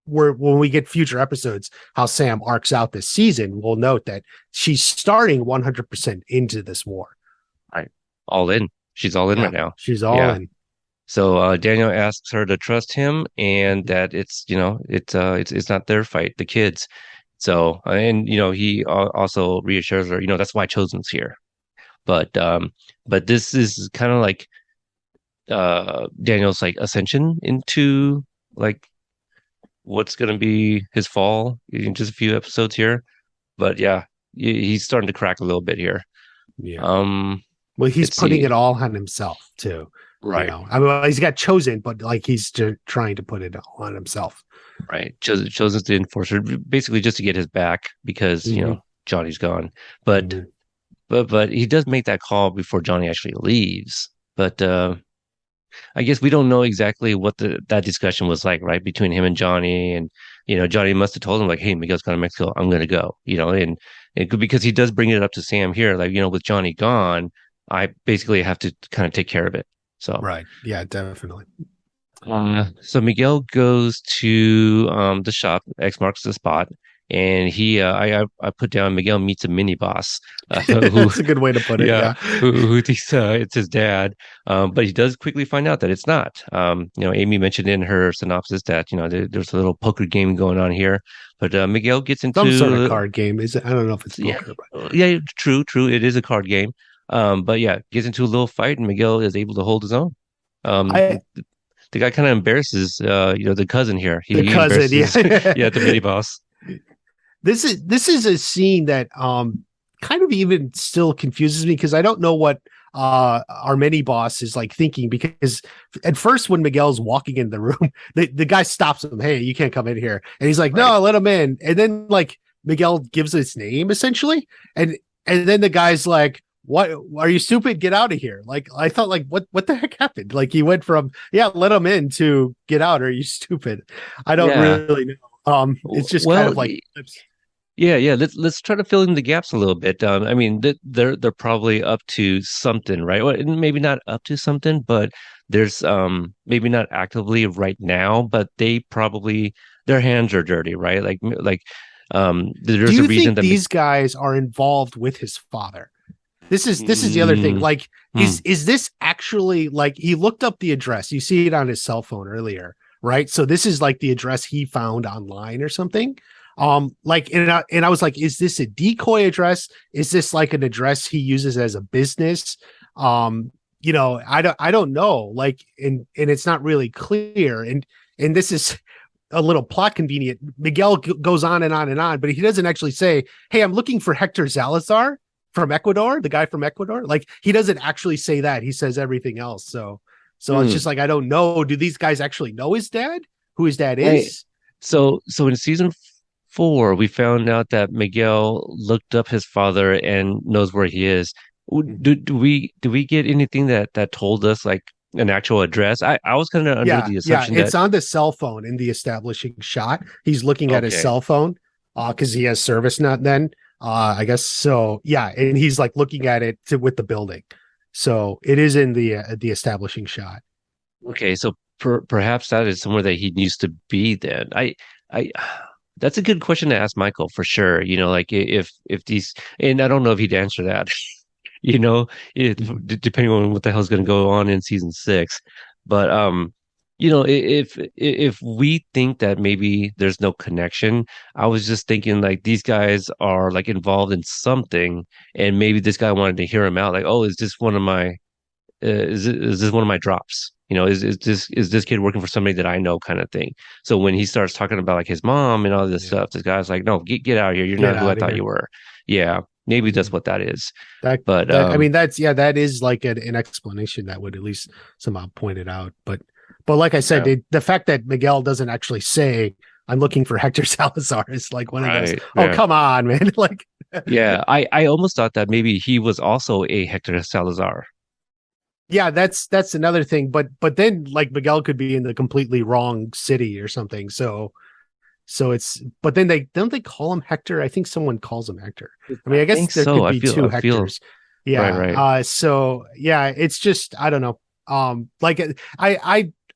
where when we get future episodes, how Sam arcs out this season, we'll note that she's starting 100% into this war. Right. All in. She's all in Yeah, right now. she's all Yeah. in. So Daniel asks her to trust him and that it's not their fight, the kids. So and he also reassures her, that's why Chosen's here. But this is kind of like Daniel's like ascension into like what's going to be his fall in just a few episodes here. But yeah, he's starting to crack a little bit here. Yeah. Um, Well, he's let's putting it see. all on himself too. Right, I mean, well, he's got Chosen, but like he's trying to put it all on himself. right. Chosen's the enforcer, basically just to get his back because Mm-hmm. Johnny's gone. But Mm-hmm. but he does make that call before Johnny actually leaves. But I guess we don't know exactly what that discussion was like, right, between him and Johnny. And Johnny must have told him like, "Hey, Miguel's going to Mexico. I'm going to go." And it could because he does bring it up to Sam here, like with Johnny gone, I basically have to kind of take care of it. So. Right. Yeah, definitely. So Miguel goes to the shop. X marks the spot, and I put down Miguel meets a mini boss, who That's a good way to put it. yeah, Yeah. who thinks it's his dad, but he does quickly find out that it's not. Amy mentioned in her synopsis that there's a little poker game going on here, but Miguel gets Some sort of into card game. Is it? I don't know if it's yeah, poker, but yeah, true, it is a card game, but yeah, gets into a little fight, and Miguel is able to hold his own. Um, I the guy kind of embarrasses the cousin here. the He cousin, embarrasses yeah. yeah, the mini boss. This is a scene that kind of even still confuses me, because I don't know what our mini boss is like thinking, because at first when Miguel's walking in the room, the guy stops him. Hey, you can't come in here. And he's like, Right. no, let him in. And then like Miguel gives his name essentially. And then the guy's like, what, are you stupid? Get out of here. Like I thought, like what the heck happened? Like he went from, yeah, let him in, to get out. Are you stupid? I don't Yeah. really know. It's just kind Well, of like, yeah. Let's try to fill in the gaps a little bit. I mean, they're probably up to something, right? Well, maybe not up to something, but there's maybe not actively right now, but they probably their hands are dirty, right? do there's a you reason think that these guys are involved with his father? This is the other thing. mm, Like, hmm, is this actually, like, he looked up the address? You see it on his cell phone earlier, right? So this is like the address he found online or something. Like, and I was like, is this a decoy address? Is this like an address he uses as a business? I don't know. Like, and it's not really clear. And this is a little plot convenient. Miguel goes on and on and on, but he doesn't actually say, "Hey, I'm looking for Hector Salazar from Ecuador, the guy from Ecuador." Like he doesn't actually say that. He says everything else. So it's hmm. just like, I don't know. Do these guys actually know his dad? Who his dad Hey, is? so in season 4, we found out that Miguel looked up his father and knows where he is. Do we get anything that told us like an actual address? I was kind of under Yeah, the yeah. assumption that It's on the cell phone in the establishing shot. He's looking at his okay, cell phone because he has service not then. I guess so. Yeah, and he's like looking at it with the building. So it is in the establishing shot. okay, so perhaps that is somewhere that he needs to be then. I that's a good question to ask Michael for sure. Like if these, and I don't know if he'd answer that. you know, it, Mhm. depending on what the hell's going to go on in season 6. But if we think that maybe there's no connection, I was just thinking like these guys are like involved in something, and maybe this guy wanted to hear him out. Like, oh, is this one of my drops? Is this kid working for somebody that I know, kind of thing. So when he starts talking about like his mom and all this Yeah. stuff, this guy's like, no, get out of here. You're Get not who I out of thought here. you were. Yeah, maybe that's Mhm. what that is. That But that I mean that's yeah, that is like an explanation that would at least somehow point it out. But like I said, yeah, the fact that Miguel doesn't actually say I'm looking for Hector Salazar is like one of those, right, oh yeah. come on, man. Like Yeah, I almost thought that maybe he was also a Hector Salazar. yeah, that's another thing. But then like Miguel could be in the completely wrong city or something. So it's but then they don't they call him Hector? I think someone calls him Hector. I mean, I I guess think there so. could I be feel two I feel Hectors. right, Yeah. right. So yeah, it's just I don't know. Like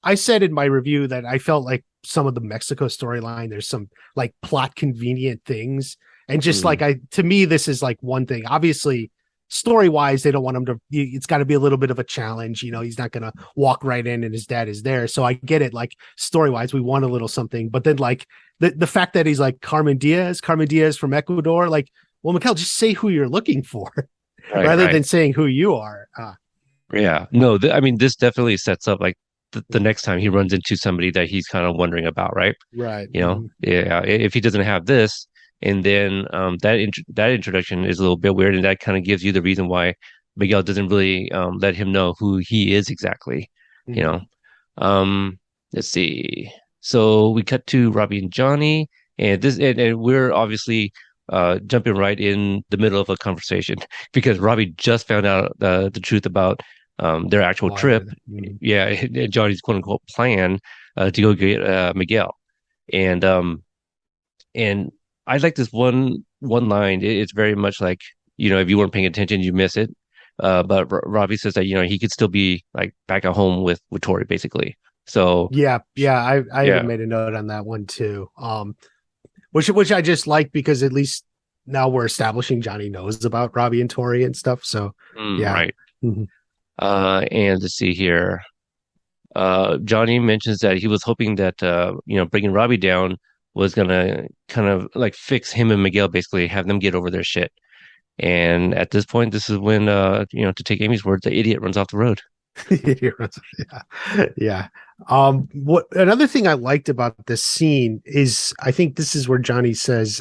I said in my review that I felt like some of the Mexico storyline, there's some like plot convenient things. And just like Mm, to me, this is like one thing. Obviously, story wise, they don't want him to, it's got to be a little bit of a challenge. He's not going to walk right in and his dad is there. So I get it. Like story wise, we want a little something. But then, like, the fact that he's like Carmen Diaz from Ecuador, like, well, Mikhail, just say who you're looking for right, rather right. than saying who you are. Yeah. No, I mean, this definitely sets up like the next time he runs into somebody that he's kind of wondering about, right? Right. Mm-hmm. Yeah. If he doesn't have this, and then that introduction is a little bit weird, and that kind of gives you the reason why Miguel doesn't really let him know who he is exactly. You Mm-hmm. know. Let's see. So we cut to Robbie and Johnny, and we're obviously jumping right in the middle of a conversation because Robbie just found out the truth about their actual Oh, trip. everything. Mm-hmm. Yeah, and Johnny's quote unquote plan to go get Miguel, and and I like this one line. It's very much like if you weren't paying attention, you miss it. But Robbie says that he could still be like back at home with Tori, basically. So Yeah. I even yeah. made a note on that one too. Which I just like because at least now we're establishing Johnny knows about Robbie and Tori and stuff. So yeah. Right. Mhm. And let's see here. Johnny mentions that he was hoping that bringing Robbie down was gonna kind of like fix him and Miguel, basically have them get over their shit. And at this point, this is when to take Amy's word, the idiot runs off the road. Yeah. Yeah. What another thing I liked about this scene is I think this is where Johnny says,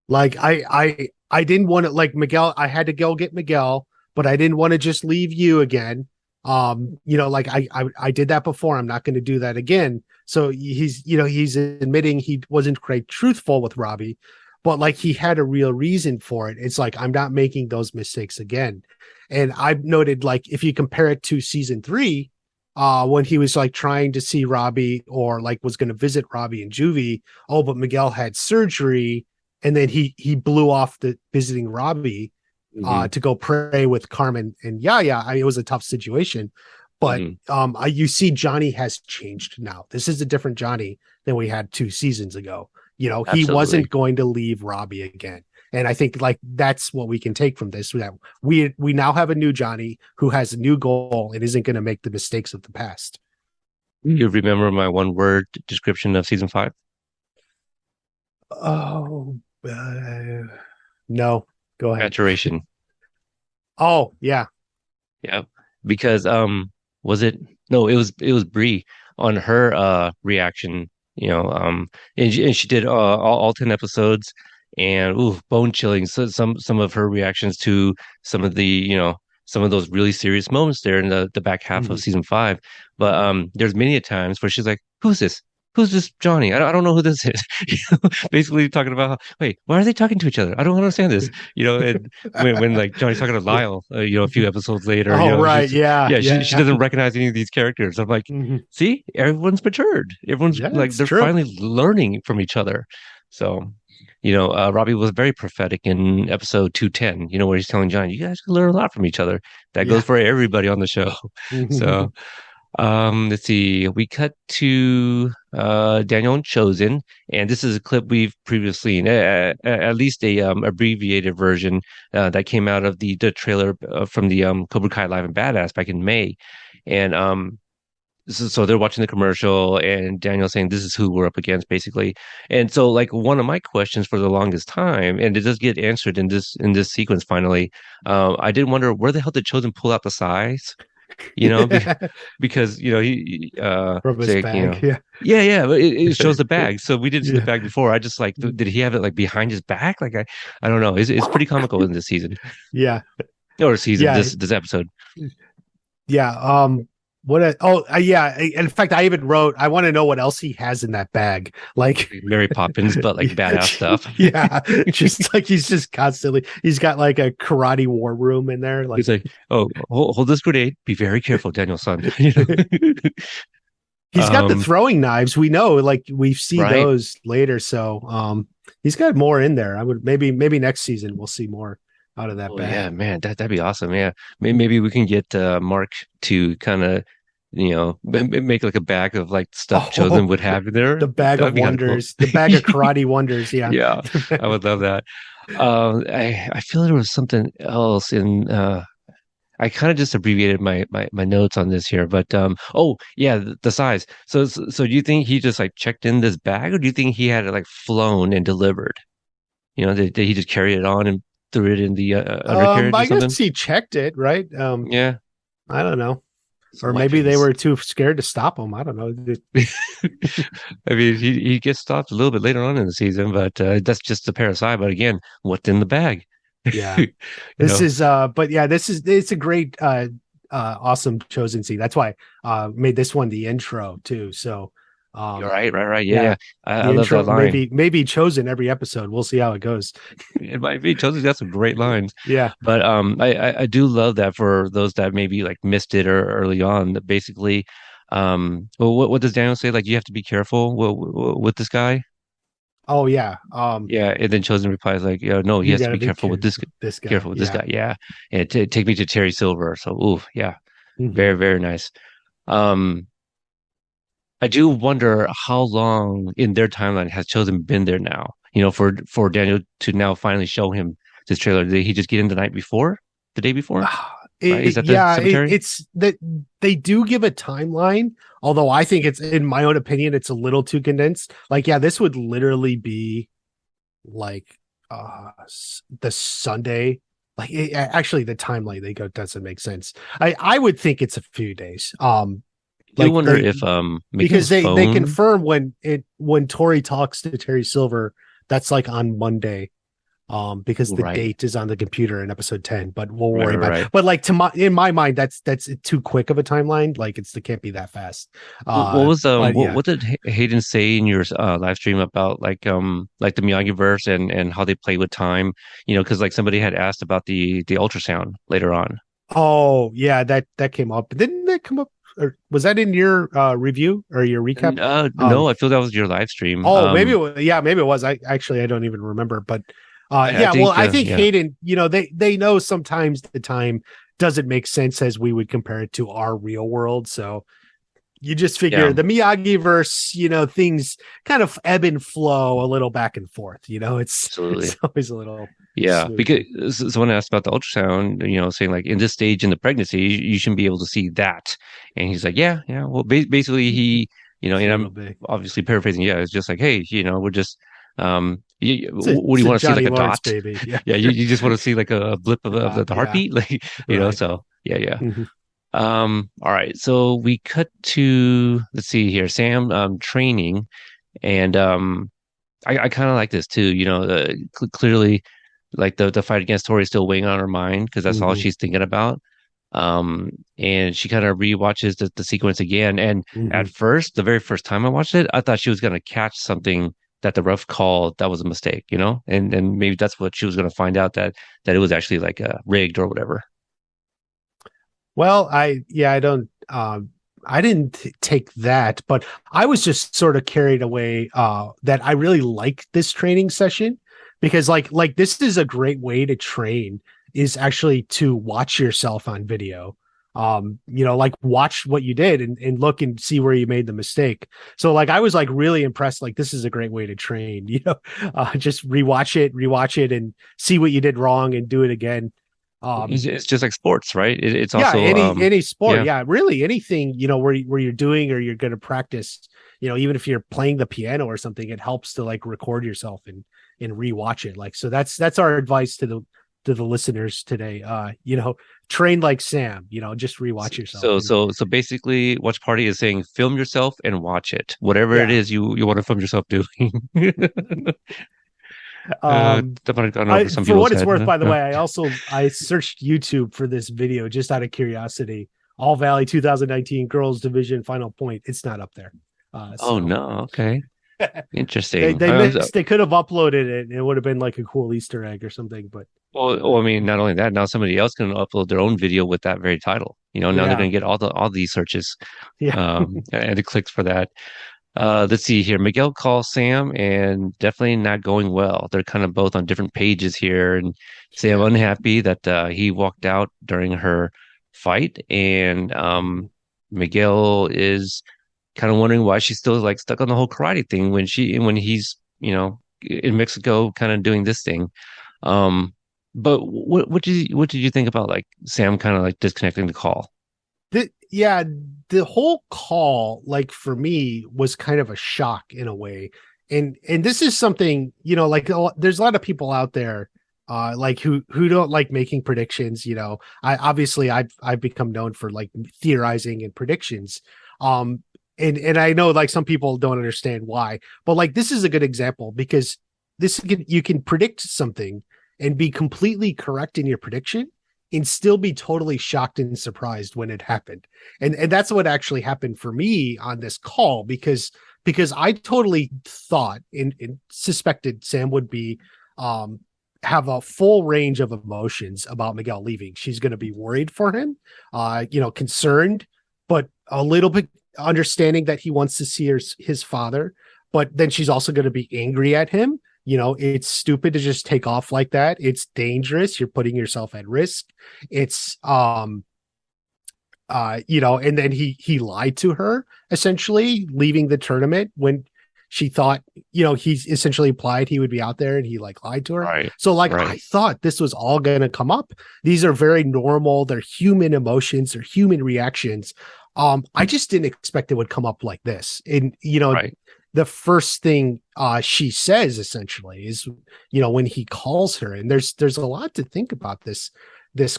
like I didn't want to like Miguel, I had to go get Miguel, but I didn't want to just leave you again. Like I did that before. I'm not going to do that again. So he's admitting he wasn't quite truthful with Robbie, but like he had a real reason for it. It's like I'm not making those mistakes again. And I've noted like if you compare it to season 3, when he was like trying to see Robbie or like was going to visit Robbie and Juvie, oh, but Miguel had surgery and then he blew off the visiting Robbie Hmm. to go pray with Carmen and Yaya. It was a tough situation, but Hmm. you see Johnny has changed now. This is a different Johnny than we had 2 seasons ago. He Absolutely. wasn't going to leave Robbie again. And I think like that's what we can take from this. That we now have a new Johnny who has a new goal and isn't going to make the mistakes of the past. You remember my one word description of season 5? Oh, no, go ahead. Maturation. Oh, yeah. Yeah, because was it no, it was Bree on her reaction, and she did all 10 episodes, and ooh, bone chilling. So some of her reactions to some of the some of those really serious moments there in the back half of Mhm. season 5. But there's many a times where she's like, "Who's this? Who's this Johnny? I don't know who this is." Basically talking about, wait, why are they talking to each other? I don't understand this. And when like Johnny's talking to Yeah. Lyle, a few episodes later, Oh, right. she's Yeah. yeah, she Yeah. doesn't recognize any of these characters. I'm like, Mhm. see, everyone's matured. Everyone's Yeah, like it's they're true. finally learning from each other. So, Robbie was very prophetic in episode 210. Where he's telling John, you guys can learn a lot from each other. That goes Yeah. for everybody on the show. So, let's see. We cut to Daniel and Chozen, and this is a clip we've previously seen, at least a abbreviated version that came out of the trailer from the Cobra Kai Live and Badass back in May, and so they're watching the commercial and Daniel saying this is who we're up against basically. And so like one of my questions for the longest time, and it does get answered in this sequence finally. I did wonder where the hell did Chosen pull out the size? You know, because From his say, bag. Yeah. yeah, but it shows the bag. So we didn't see the Yeah. bag before. I just like did he have it like behind his back? Like I don't know. It's pretty comical in this season Yeah. or season Yeah. this episode. Yeah. Yeah. In fact, I even wrote, I want to know what else he has in that bag. Like, Mary Poppins, but like badass stuff. yeah, just like he's just constantly, he's got like a karate war room in there. Like, He's like, oh, hold this grenade. Be very careful, Daniel son. You know? he's got the throwing knives. We know, like, we see Right. those later. So, he's got more in there. I would maybe next season we'll see more out of that Oh yeah, bag. man, that'd be awesome. Yeah, maybe we can get Mark to kind of, make like a bag of like stuff Oh, Chosen would have in there. the bag of That'd be kind of cool. wonders, the bag of karate wonders. Yeah. Yeah, I would love that. I feel there was something else in. I kind of just abbreviated my notes on this here, but oh yeah, the size. So do you think he just like checked in this bag, or do you think he had it like flown and delivered? Did he just carry it on and threw it in the undercarriage or I something? guess he checked it, right? Yeah, I don't know. some Or white maybe they things. were too scared to stop him. I don't know. I mean, he gets stopped a little bit later on in the season, but that's just a pair of side. But again, what's in the bag? Yeah. You This know, is but yeah, it's a great awesome chosen scene. That's why made this one the intro too. So you're um right. Yeah, yeah, yeah. I the love that intro line. maybe chosen every episode. We'll see how it goes. It might be. Chelsea's got some great lines, Yeah. but I do love that for those that maybe like missed it or early on. That basically, well, what does Daniel say? Like you have to be careful with this guy. Oh yeah. Yeah, and then Chosen replies like, "Yeah, no, he You has to gotta be be careful with this, this guy. careful with this Yeah. guy." Yeah, and take me to Terry Silver. So, ooh, yeah, Hmm. very very nice. Um, I do wonder how long in their timeline has Chosen been there now. For Daniel to now finally show him this trailer. Did he just get in the night before, the day before? Right? Is that the cemetery? It's that they do give a timeline, although I think it's, in my own opinion, it's a little too condensed. Like, yeah, this would literally be like the Sunday. Like, actually, the timeline they go doesn't make sense. I would think it's a few days. I do Like wonder they, if because Mika's they phone. confirm when Tori talks to Terry Silver, that's like on Monday, because the Right, date is on the computer in episode 10, but we'll right, worry right, about it. right. But like, in my mind, that's too quick of a timeline. Like, it can't be that fast. What was But yeah. what did Hayden say in your live stream about like the Miyagi verse and how they play with time? Because like somebody had asked about the ultrasound later on. Oh yeah, that came up. Didn't that come up, or was that in your review or your recap? No, I feel that was your live stream. Oh, maybe it was, yeah, maybe it was. I don't even remember, but I yeah, well, think I think yeah. Hayden, they know sometimes the time doesn't make sense as we would compare it to our real world. So you just figure Yeah, the Miyagi verse, things kind of ebb and flow a little back and forth. It's absolutely. always a little Yeah, smooth. because someone asked about the ultrasound, saying like in this stage in the pregnancy, you shouldn't be able to see that. And he's like, yeah, yeah. Well, basically It's a and little I'm bit. obviously paraphrasing. Yeah, it's just like, hey, we're just, what do It's you a want to see? Like Johnny a Lawrence dot? baby. Yeah. Yeah, you just want to see like a blip of the Yeah. heartbeat, like, Right. so yeah, yeah. Mhm. All right. So we cut to, let's see here, Sam, training. And, I kind of like this too, clearly like the fight against Tori is still weighing on her mind because that's all Mhm. she's thinking about. And she kind of rewatches the sequence again. And at Mhm. first, the very first time I watched it, I thought she was going to catch something that the ref called that was a mistake, and maybe that's what she was going to find out that it was actually like rigged or whatever. Well, I didn't take that, but I was just sort of carried away that I really like this training session, because like this is a great way to train, is actually to watch yourself on video. Like, watch what you did and look and see where you made the mistake. So like, I was like really impressed. Like, this is a great way to train, just rewatch it and see what you did wrong and do it again. It's just like sports, right? It's Yeah, also any sport, yeah. yeah, really anything, where you're doing or you're going to practice, even if you're playing the piano or something, it helps to like record yourself and rewatch it. Like, so that's our advice to the listeners today. Train like Sam, just rewatch yourself. So basically, Watch Party is saying film yourself and watch it, whatever it Yeah. is you want to film yourself doing. Um I don't know I over some for people's what it's head. worth, by the way, I searched YouTube for this video just out of curiosity. All Valley 2019 Girls Division Final Point. It's not up there. Oh So no, okay, they interesting. they missed. They could have uploaded it. And it would have been like a cool Easter egg or something. But I mean, not only that, now somebody else can upload their own video with that very title. Now they're yeah, going to get all these searches, yeah, and the clicks for that. Let's see here. Miguel calls Sam, and definitely not going well. They're kind of both on different pages here, and Sam yeah. unhappy that he walked out during her fight, and Miguel is kind of wondering why she's still like stuck on the whole karate thing when he's in Mexico, kind of doing this thing. Um, but what did you think about like Sam kind of like disconnecting the call? Yeah, the whole call, like for me, was kind of a shock in a way. And this is something, like there's a lot of people out there like who don't like making predictions. I've become known for like theorizing and predictions. And I know like some people don't understand why, but like this is a good example because you can predict something and be completely correct in your prediction and still be totally shocked and surprised when it happened. And that's what actually happened for me on this call because I totally thought and suspected Sam would be have a full range of emotions about Miguel leaving. She's going to be worried for him, concerned, but a little bit understanding that he wants to see his father. But then she's also going to be angry at him. It's stupid to just take off like that. It's dangerous. You're putting yourself at risk. It's and then he lied to her, essentially leaving the tournament when she thought, he's essentially implied he would be out there, and he like lied to her. Right, So like I right. thought this was all gonna come up. These are very normal, they're human emotions, they're human reactions. I just didn't expect it would come up like this. And Right. the first thing she says essentially is, when he calls her, and there's a lot to think about this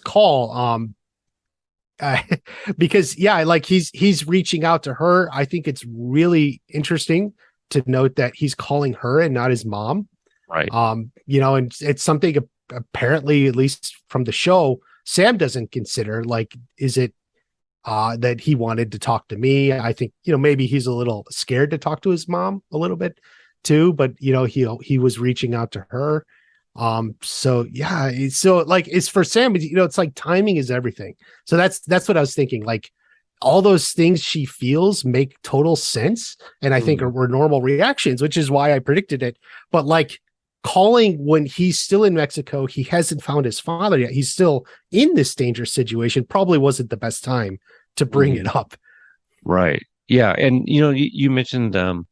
call. Uh, because yeah, like he's reaching out to her. I think it's really interesting to note that he's calling her and not his mom. Right. And it's something apparently, at least from the show, Sam doesn't consider. Like, is it that he wanted to talk to me? I think maybe he's a little scared to talk to his mom a little bit too, but he was reaching out to her. So yeah, so like it's for Sam, it's like timing is everything. So that's what I was thinking. Like all those things she feels make total sense, and I think Mm. were normal reactions, which is why I predicted it. But like calling when he's still in Mexico, he hasn't found his father yet. He's still in this dangerous situation. Probably wasn't the best time to bring Mhm. it up. Right. Yeah. And you mentioned him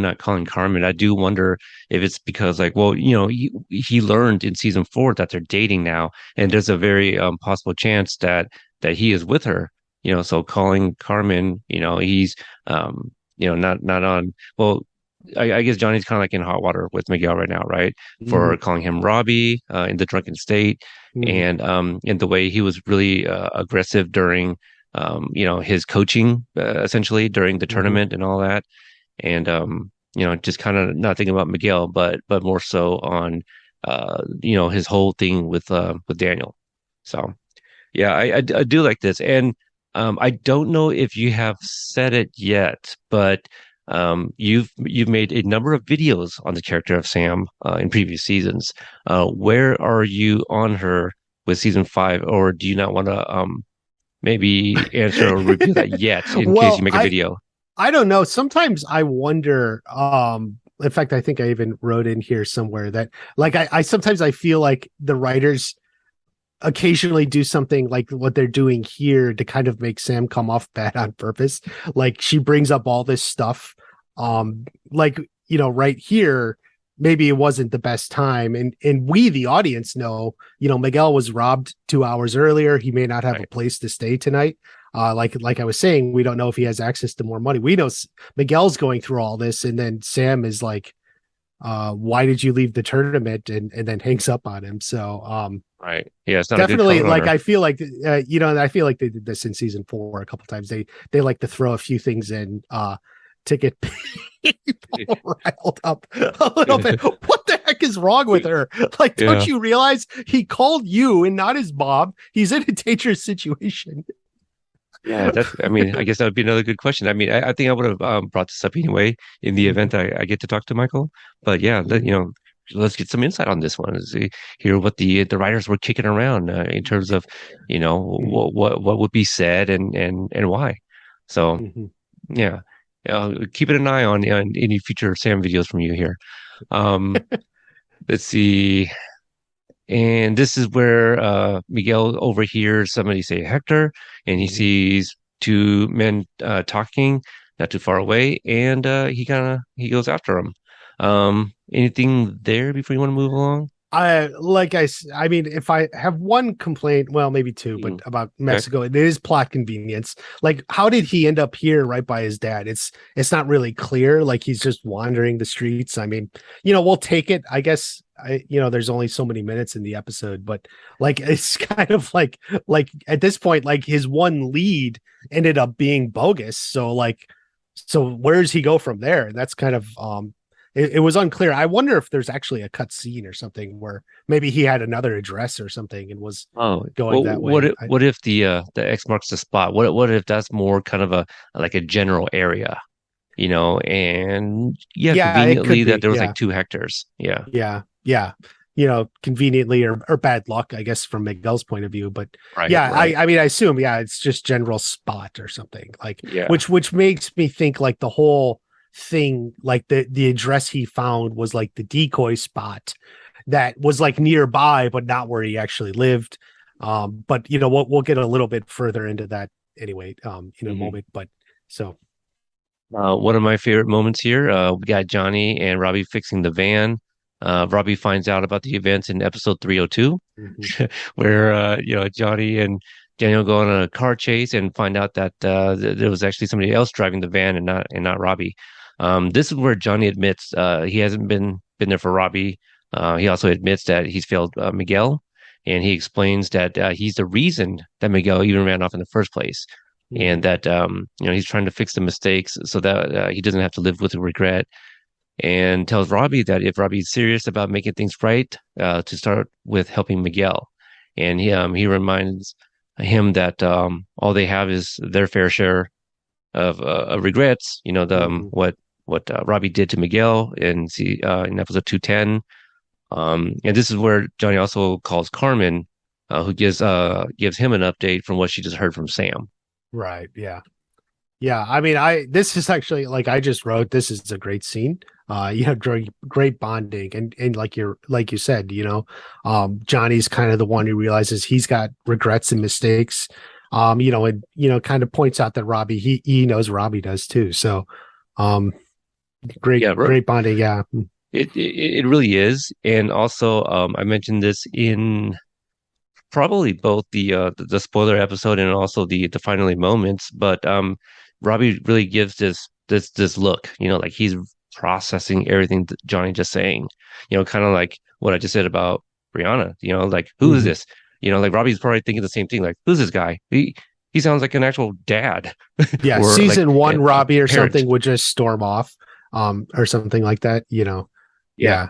not calling Carmen. I do wonder if it's because like, well, he learned in season 4 that they're dating now, and there's a very possible chance that he is with her. So calling Carmen, he's not on. Well, I guess Johnny's kind of like in hot water with Miguel right now, right? Mm-hmm. For calling him Robbie in the drunken state, Mm-hmm. and in the way he was really aggressive during his coaching essentially during the Mm-hmm. tournament and all that, and just kind of not thinking about Miguel, but more so on his whole thing with Daniel. So yeah, I do like this, and I don't know if you have said it yet, but you've made a number of videos on the character of Sam in previous seasons. Where are you on her with season 5, or do you not want to maybe answer or review that yet in case you Well, make a video? I don't know. Sometimes I wonder. In fact, I think I even wrote in here somewhere that like I sometimes I feel like the writers occasionally do something like what they're doing here to kind of make Sam come off bad on purpose. Like she brings up all this stuff. Like, right here, maybe it wasn't the best time. And we, the audience, know, Miguel was robbed 2 hours earlier. He may not have a Right. place to stay tonight. Like I was saying, we don't know if he has access to more money. We know Miguel's going through all this, and then Sam is like, why did you leave the tournament? And then hangs up on him. So Right. Yeah, it's not a good definitely, color like, runner. I feel like, I feel like they did this in season 4 a couple times. They like to throw a few things in to get people riled up a little bit. What the heck is wrong with her? Like, don't Yeah. you realize he called you and not his mom? He's in a dangerous situation. Yeah, I mean, I guess that would be another good question. I mean, I think I would have brought this up anyway in the event I get to talk to Michael. But yeah, let's get some insight on this one. See, hear what the writers were kicking around in terms of, what would be said and why. So yeah, keeping an eye on any future Sam videos from you here. Um, let's see. And this is where Miguel overhears somebody say Hector, and he sees two men talking not too far away, and he goes after them. Anything there before you want to move along? I mean, if I have one complaint, well, maybe two, but Mm, about okay. Mexico, it is plot convenience. Like, how did he end up here right by his dad? It's not really clear. Like, he's just wandering the streets. I mean, we'll take it. I guess there's only so many minutes in the episode, but like, it's kind of like at this point, like, his one lead ended up being bogus. So where does he go from there? And that's kind of it was unclear. I wonder if there's actually a cut scene or something where maybe he had another address or something and was Oh, going well, that way. what if the X marks the spot? What if that's more kind of a like a general area, and yeah, Yeah, it conveniently could that be. there was Yeah, like 2 hectares. Yeah, yeah. Conveniently or bad luck, I guess, from Miguel's point of view. But right, yeah, right. I mean, I assume, yeah, it's just general spot or something, like, Yeah. which makes me think like the whole thing, like the address he found was like the decoy spot that was like nearby, but not where he actually lived. But we'll get a little bit further into that anyway, in a Mhm. moment. But so One of my favorite moments here, we got Johnny and Robbie fixing the van. Robbie finds out about the events in episode 302, mhm, where Johnny and Daniel go on a car chase and find out that there was actually somebody else driving the van and not Robbie. This is where Johnny admits he hasn't been there for Robbie. He also admits that he's failed Miguel, and he explains that he's the reason that Miguel even ran off in the first place, and mhm, that he's trying to fix the mistakes so that he doesn't have to live with regret, and tells Robbie that if Robbie's serious about making things right, to start with helping Miguel. And he reminds him that all they have is their fair share of regrets. mhm. What Robbie did to Miguel in episode 210. And this is where Johnny also calls Carmen, who gives him an update from what she just heard from Sam. Right, yeah. Yeah, I mean, I this is actually, like, I just wrote, this is a great scene. Great bonding, and like you said, Johnny's kind of the one who realizes he's got regrets and mistakes. And kind of points out that Robbie, he knows Robbie does too. So, um, Yeah, great bonding. Yeah. it really is. And also, I mentioned this in probably both the spoiler episode and also the finally moments, but Robbie really gives this look, like he's processing everything that Johnny just saying, kind of like what I just said about Brianna, like who is Mhm. this? Like Robbie's probably thinking the same thing, like who's this guy? He sounds like an actual dad Yeah, or like season one, a Robbie or parent. something would just storm off, or something like that. Yeah. Yeah.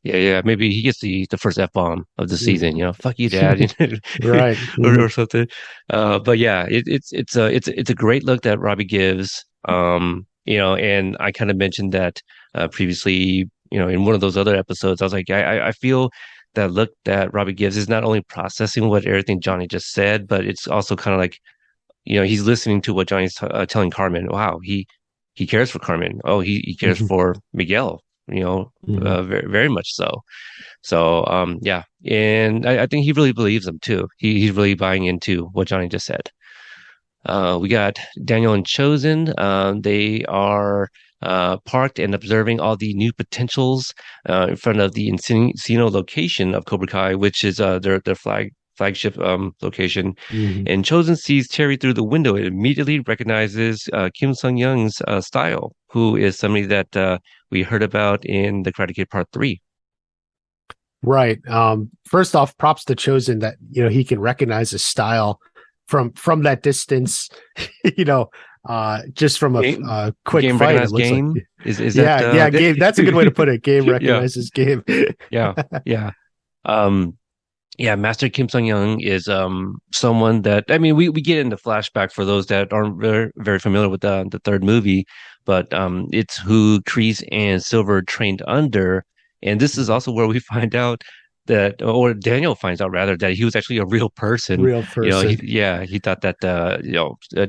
Yeah. Maybe he gets the first F-bomb of the season, Mhm. fuck you, dad, Right. or Mhm. something. But yeah, it's a great look that Robbie gives. And I kind of mentioned that previously, in one of those other episodes, I was like, I feel that look that Robbie gives is not only processing what everything Johnny just said, but it's also kind of like, he's listening to what Johnny's telling Carmen. Wow, he cares for Carmen. Oh, he cares Mhm. for Miguel. Mhm. Very very much so. So yeah, and I think he really believes him too. He's really buying into what Johnny just said. We got Daniel and Chozen. They are parked and observing all the new potentials in front of the Encino location of Cobra Kai, which is their flagship location. Mhm. And Chosen sees Terry through the window and immediately recognizes Kim Sung Young's style, who is somebody that we heard about in the Karate Kid Part 3. Right. First off, props to Chosen that he can recognize his style from that distance. you know, just from Game, a quick game fight, it recognized looks like. game is that Yeah, yeah, game. That's a good way to put it. Game yeah, recognizes game. yeah, yeah. Um, Yeah, Master Kim Sung Young is someone that I mean we get into flashback for those that aren't very familiar with the third movie, but it's who Kreese and Silver trained under, and this is also where we find out that, or Daniel finds out rather, that he was actually a real person. Real You know, person. he thought that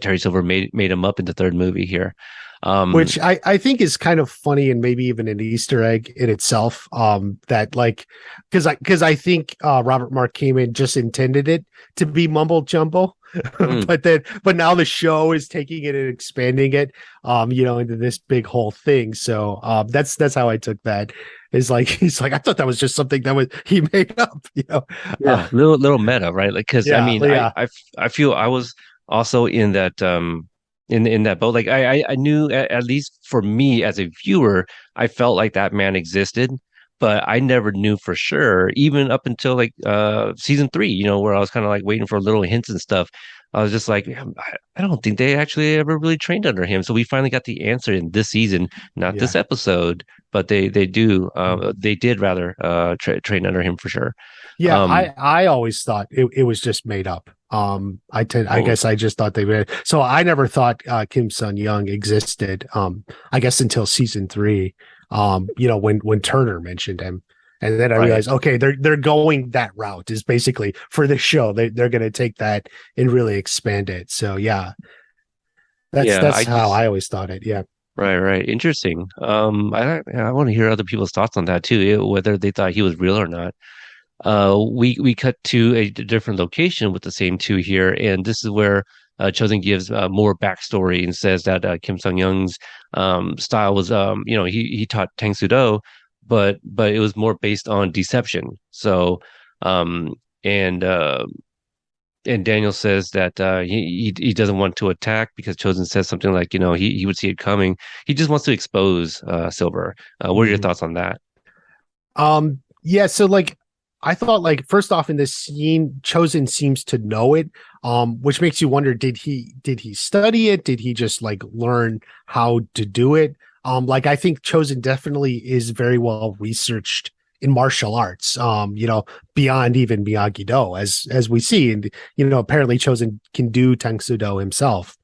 Terry Silver made him up in the third movie here. Um, Which I think is kind of funny and maybe even an Easter egg in itself. That like because I think Robert Mark came in just intended it to be mumble jumble, mm, but now the show is taking it and expanding it, into this big whole thing. So that's how I took that. Is like he's like I thought that was just something that was he made up. yeah, little meta, right? Like, because I Yeah, mean, yeah, I feel I was also in that in that boat. Like, I knew at least for me as a viewer, I felt like that man existed, but I never knew for sure, even up until like season 3, where I was kind of like waiting for little hints and stuff. I was just like, "Yeah, I don't think they actually ever really trained under him." So we finally got the answer in this season, not yeah. this episode, but they did rather train under him for sure. Yeah, Um, I always thought it was just made up. I oh, guess I just thought they made so I never thought Kim Sun Young existed. I guess until season 3. When Turner mentioned him, and then I right. realized okay, they're going that route is basically for this show. They're going to take that and really expand it. So yeah, that's Yeah, that's how I always thought it. Yeah. right. Interesting. I want to hear other people's thoughts on that too, whether they thought he was real or not. We cut to a different location with the same two here, and this is where Chosen gives more backstory and says that Kim Sung Young's style was he taught Tang Sudo, but it was more based on deception. So um and uh and Daniel says that he doesn't want to attack because Chosen says something like, he would see it coming. He just wants to expose Silver. What are your Mhm. thoughts on that? Yeah, so like I thought like first off in this scene, Chosen seems to know it, which makes you wonder, did he study it? Did he just like learn how to do it? Like I think Chosen definitely is very well researched in martial arts, beyond even Miyagi-Do, as we see. And apparently Chosen can do Tang Soo Do himself.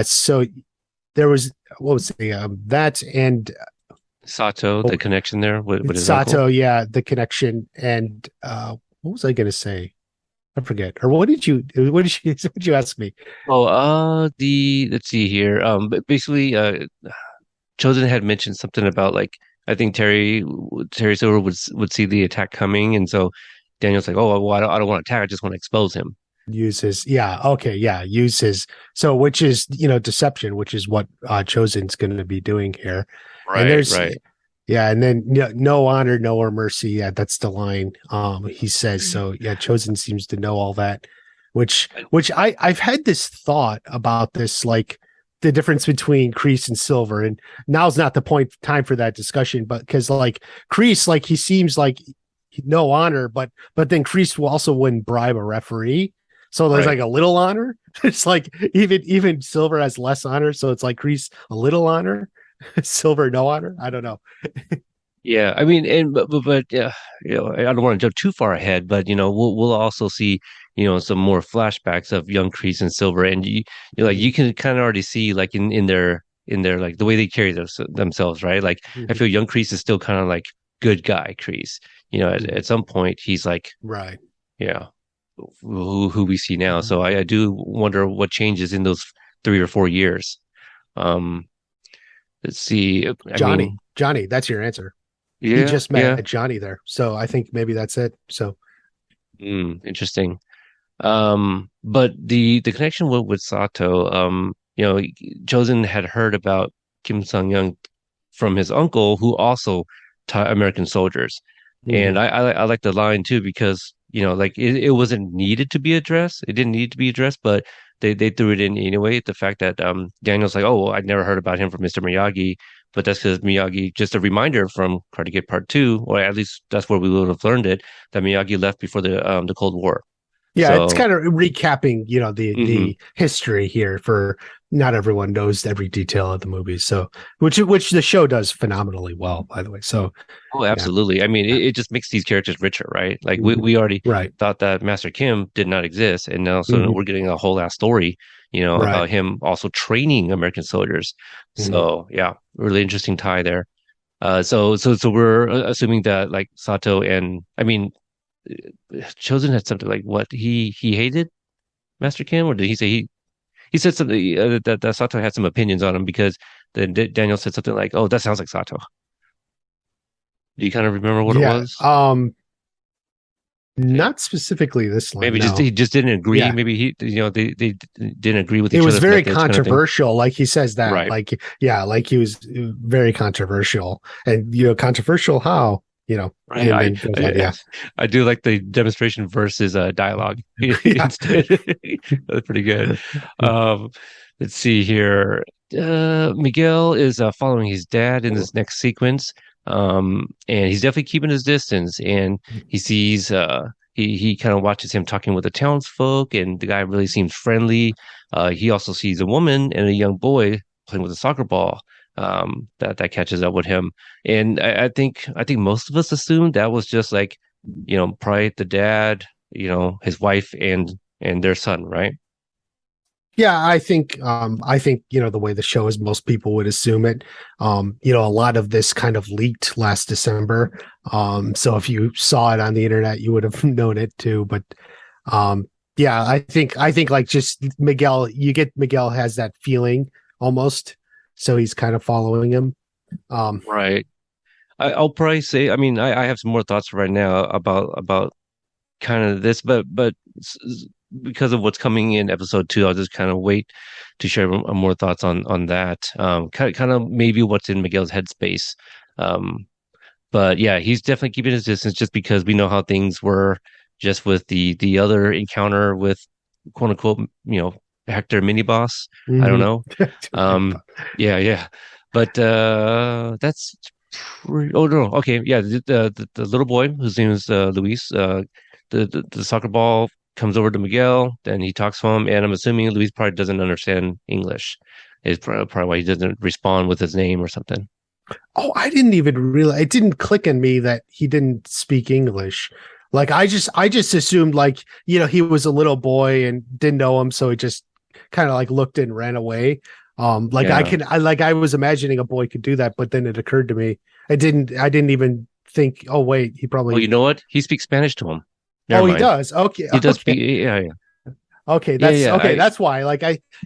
So there was what was the that and Sato, the connection there with his uncle. Sato, yeah, the connection. And what was I gonna say? I forget. Or what did you ask me? Oh, let's see here. But basically, Chosen had mentioned something about like I think Terry Silver would see the attack coming, and so Daniel's like, oh, well, I don't want to attack. I just want to expose him. Use his yeah, okay, yeah, use his so which is deception, which is what Chosen's gonna be doing here. And Right, there's right. yeah, and then no honor, no mercy. Yeah, that's the line he says. So yeah, Chosen seems to know all that, which I've had this thought about this, like the difference between Kreese and Silver, and now's not the time for that discussion, but because like Kreese, like he seems like no honor, but then Kreese will also wouldn't bribe a referee. So there's like Right. a little honor. It's like even Silver has less honor, so it's like Kreese a little honor, Silver no honor. I don't know. Yeah, I mean, and but yeah, I don't want to jump too far ahead, but we'll also see, some more flashbacks of young Kreese and Silver, and you can kind of already see like in their like the way they carry themselves, right? Like I Mhm. feel young Kreese is still kind of like good guy Kreese. At Mhm. some point he's like, Right. yeah, who we see now. So I do wonder what changes in those 3 or 4 years. Um, let's see. I Johnny. mean, Johnny, that's your answer. He yeah, just yeah. met Johnny there. So I think maybe that's it. So Interesting. But the connection with Sato, Chosen had heard about Kim Sung Young from his uncle, who also taught American soldiers. And Hmm. I like the line too because like it wasn't needed to be addressed. It didn't need to be addressed, but they threw it in anyway. The fact that Daniel's like, oh, I'd never heard about him from Mr. Miyagi, but that's because Miyagi, just a reminder from Karate Kid Part Two, or at least that's where we would have learned it, that Miyagi left before the Cold War. Yeah, it's So, kind of recapping, mhm. the history here for not everyone knows every detail of the movie. So, which the show does phenomenally well, by the way. So, Oh, yeah. absolutely. I mean, Yeah. it just makes these characters richer, right? Like we, Mhm. we already Right. thought that Master Kim did not exist, and now so Hmm. we're getting a whole ass story, Right. about him also training American soldiers. Hmm. So yeah, really interesting tie there. So we're assuming that like Sato and I mean, Chosen had something like what he hated Master Kim, or did he say he said something that Sato had some opinions on him because then Daniel said something like, "Oh, that sounds like Sato." Do you kind of remember what it Yeah. was? Not specifically this line. Maybe just No. he just didn't agree. Yeah. Maybe they didn't agree with It each was other's very methods, kind of thing. controversial. Like he says that, Right. like, yeah, like he was very controversial and, controversial how, Right. and I, then goes on. I Yeah. I do like the demonstration versus dialogue Yeah. instead. That's pretty good. Um, let's see here. Miguel is following his dad in this next sequence. And he's definitely keeping his distance. And he sees he kind of watches him talking with the townsfolk, and the guy really seems friendly. He also sees a woman and a young boy playing with a soccer ball. That catches up with him. And I think most of us assumed that was just like, probably the dad, his wife and their son, right? Yeah, I think the way the show is, most people would assume it. A lot of this kind of leaked last December. So if you saw it on the internet, you would have known it too. But yeah, I think like just Miguel, you get Miguel has that feeling almost, so he's kind of following him. Um, Right. I'll probably say, I mean, I have some more thoughts right now about kind of this, but because of what's coming in episode two, I'll just kind of wait to share more thoughts on that. Kind of maybe what's in Miguel's headspace. Um, but yeah, he's definitely keeping his distance just because we know how things were just with the other encounter with quote unquote, Hector mini boss. I don't mhm. know. Yeah, yeah. But oh no, okay, yeah. The little boy whose name is Luis. The soccer ball comes over to Miguel, then he talks to him, and I'm assuming Luis probably doesn't understand English. Is probably why he doesn't respond with his name or something. Oh, I didn't even realize, it didn't click in me that he didn't speak English. Like I just assumed, like, he was a little boy and didn't know him, so he just kind of like looked and ran away. Like Yeah. I was imagining a boy could do that, but then it occurred to me I didn't even think, oh wait, he Well, probably. you know what? He speaks Spanish to him. Never Oh, he mind. does. Okay. He does Okay. speak. Yeah, yeah, Okay, yeah, that's yeah. okay. That's why. Like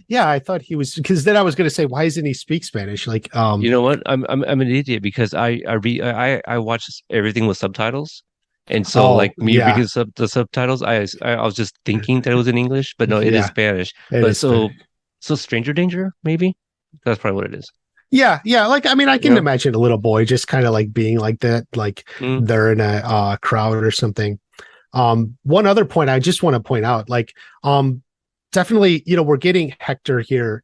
yeah, I thought he was, because then I was going to say, why isn't he speak Spanish? Like, You know what? I'm an idiot because I watch everything with subtitles, and so oh like me yeah, reading the subtitles, I was just thinking that it was in English, but no, it is yeah, Spanish. it But is Spanish. so Stranger Danger, maybe that's probably what it is. Yeah, yeah. Like, I mean, I can Yeah. imagine a little boy just kind of like being like that, like Mm, they're in a crowd or something. One other point I just want to point out, like, definitely, we're getting Hector here.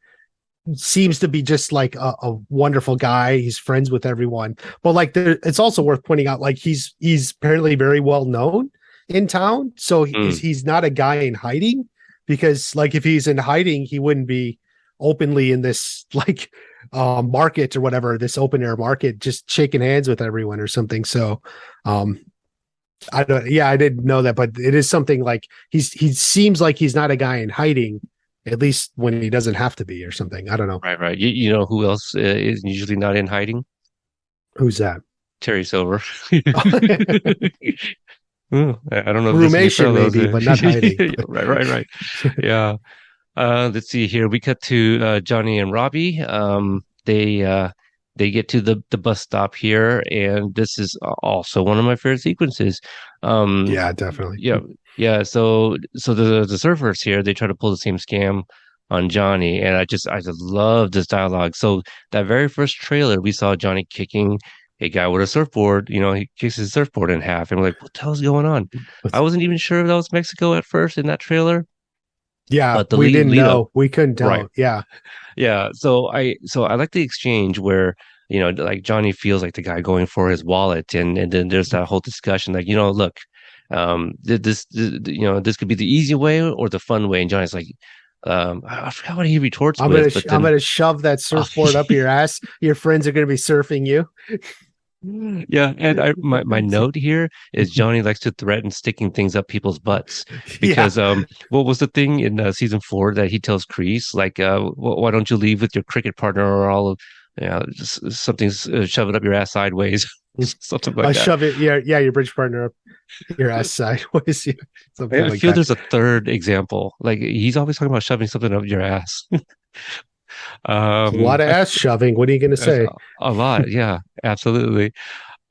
Seems to be just like a wonderful guy. He's friends with everyone, but like, it's also worth pointing out, like, he's apparently very well known in town. So mm. he's not a guy in hiding, because like if he's in hiding, he wouldn't be openly in this like market or whatever, this open air market, just shaking hands with everyone or something. So um I don't, yeah, I didn't know that, but it is something like he seems like he's not a guy in hiding, at least when he doesn't have to be or something. I don't know. Right, right. You know who else is usually not in hiding? Who's that? Terry Silver. I don't know if there's any Roomation parallels maybe, there. but not hiding. Yeah, right, right, right. Yeah. Let's see here. We cut to Johnny and Robbie. They get to the bus stop here, and this is also one of my favorite sequences. Um, Yeah, definitely. yeah, yeah. So the surfers here, they try to pull the same scam on Johnny, and I just love this dialogue. So that very first trailer, we saw Johnny kicking a guy with a surfboard. He kicks his surfboard in half, and we're like, what the hell's going on? I wasn't even sure if that was Mexico at first in that trailer, Yeah, but the we didn't lead up, know. We couldn't right? tell. Yeah. Yeah. So I like the exchange where, like Johnny feels like the guy going for his wallet, and then there's that whole discussion like, look, this could be the easy way or the fun way, and Johnny's like, I forgot what he retorts with, but I'm then gonna shove that uh, surfboard up your ass. Your friends are gonna be surfing you. yeah, and my note here is Johnny likes to threaten sticking things up people's butts Yeah. because what was the thing in season 4 that he tells Kreese like why don't you leave with your cricket partner or all of just something shove it up your ass sideways something like that. Shove it. Yeah, yeah, your bridge partner up your ass sideways. Yeah, something I like feel that. there's a third example. Like he's always talking about shoving something up your ass. A lot of I, ass shoving. What are you gonna that's say? a lot. Yeah, absolutely.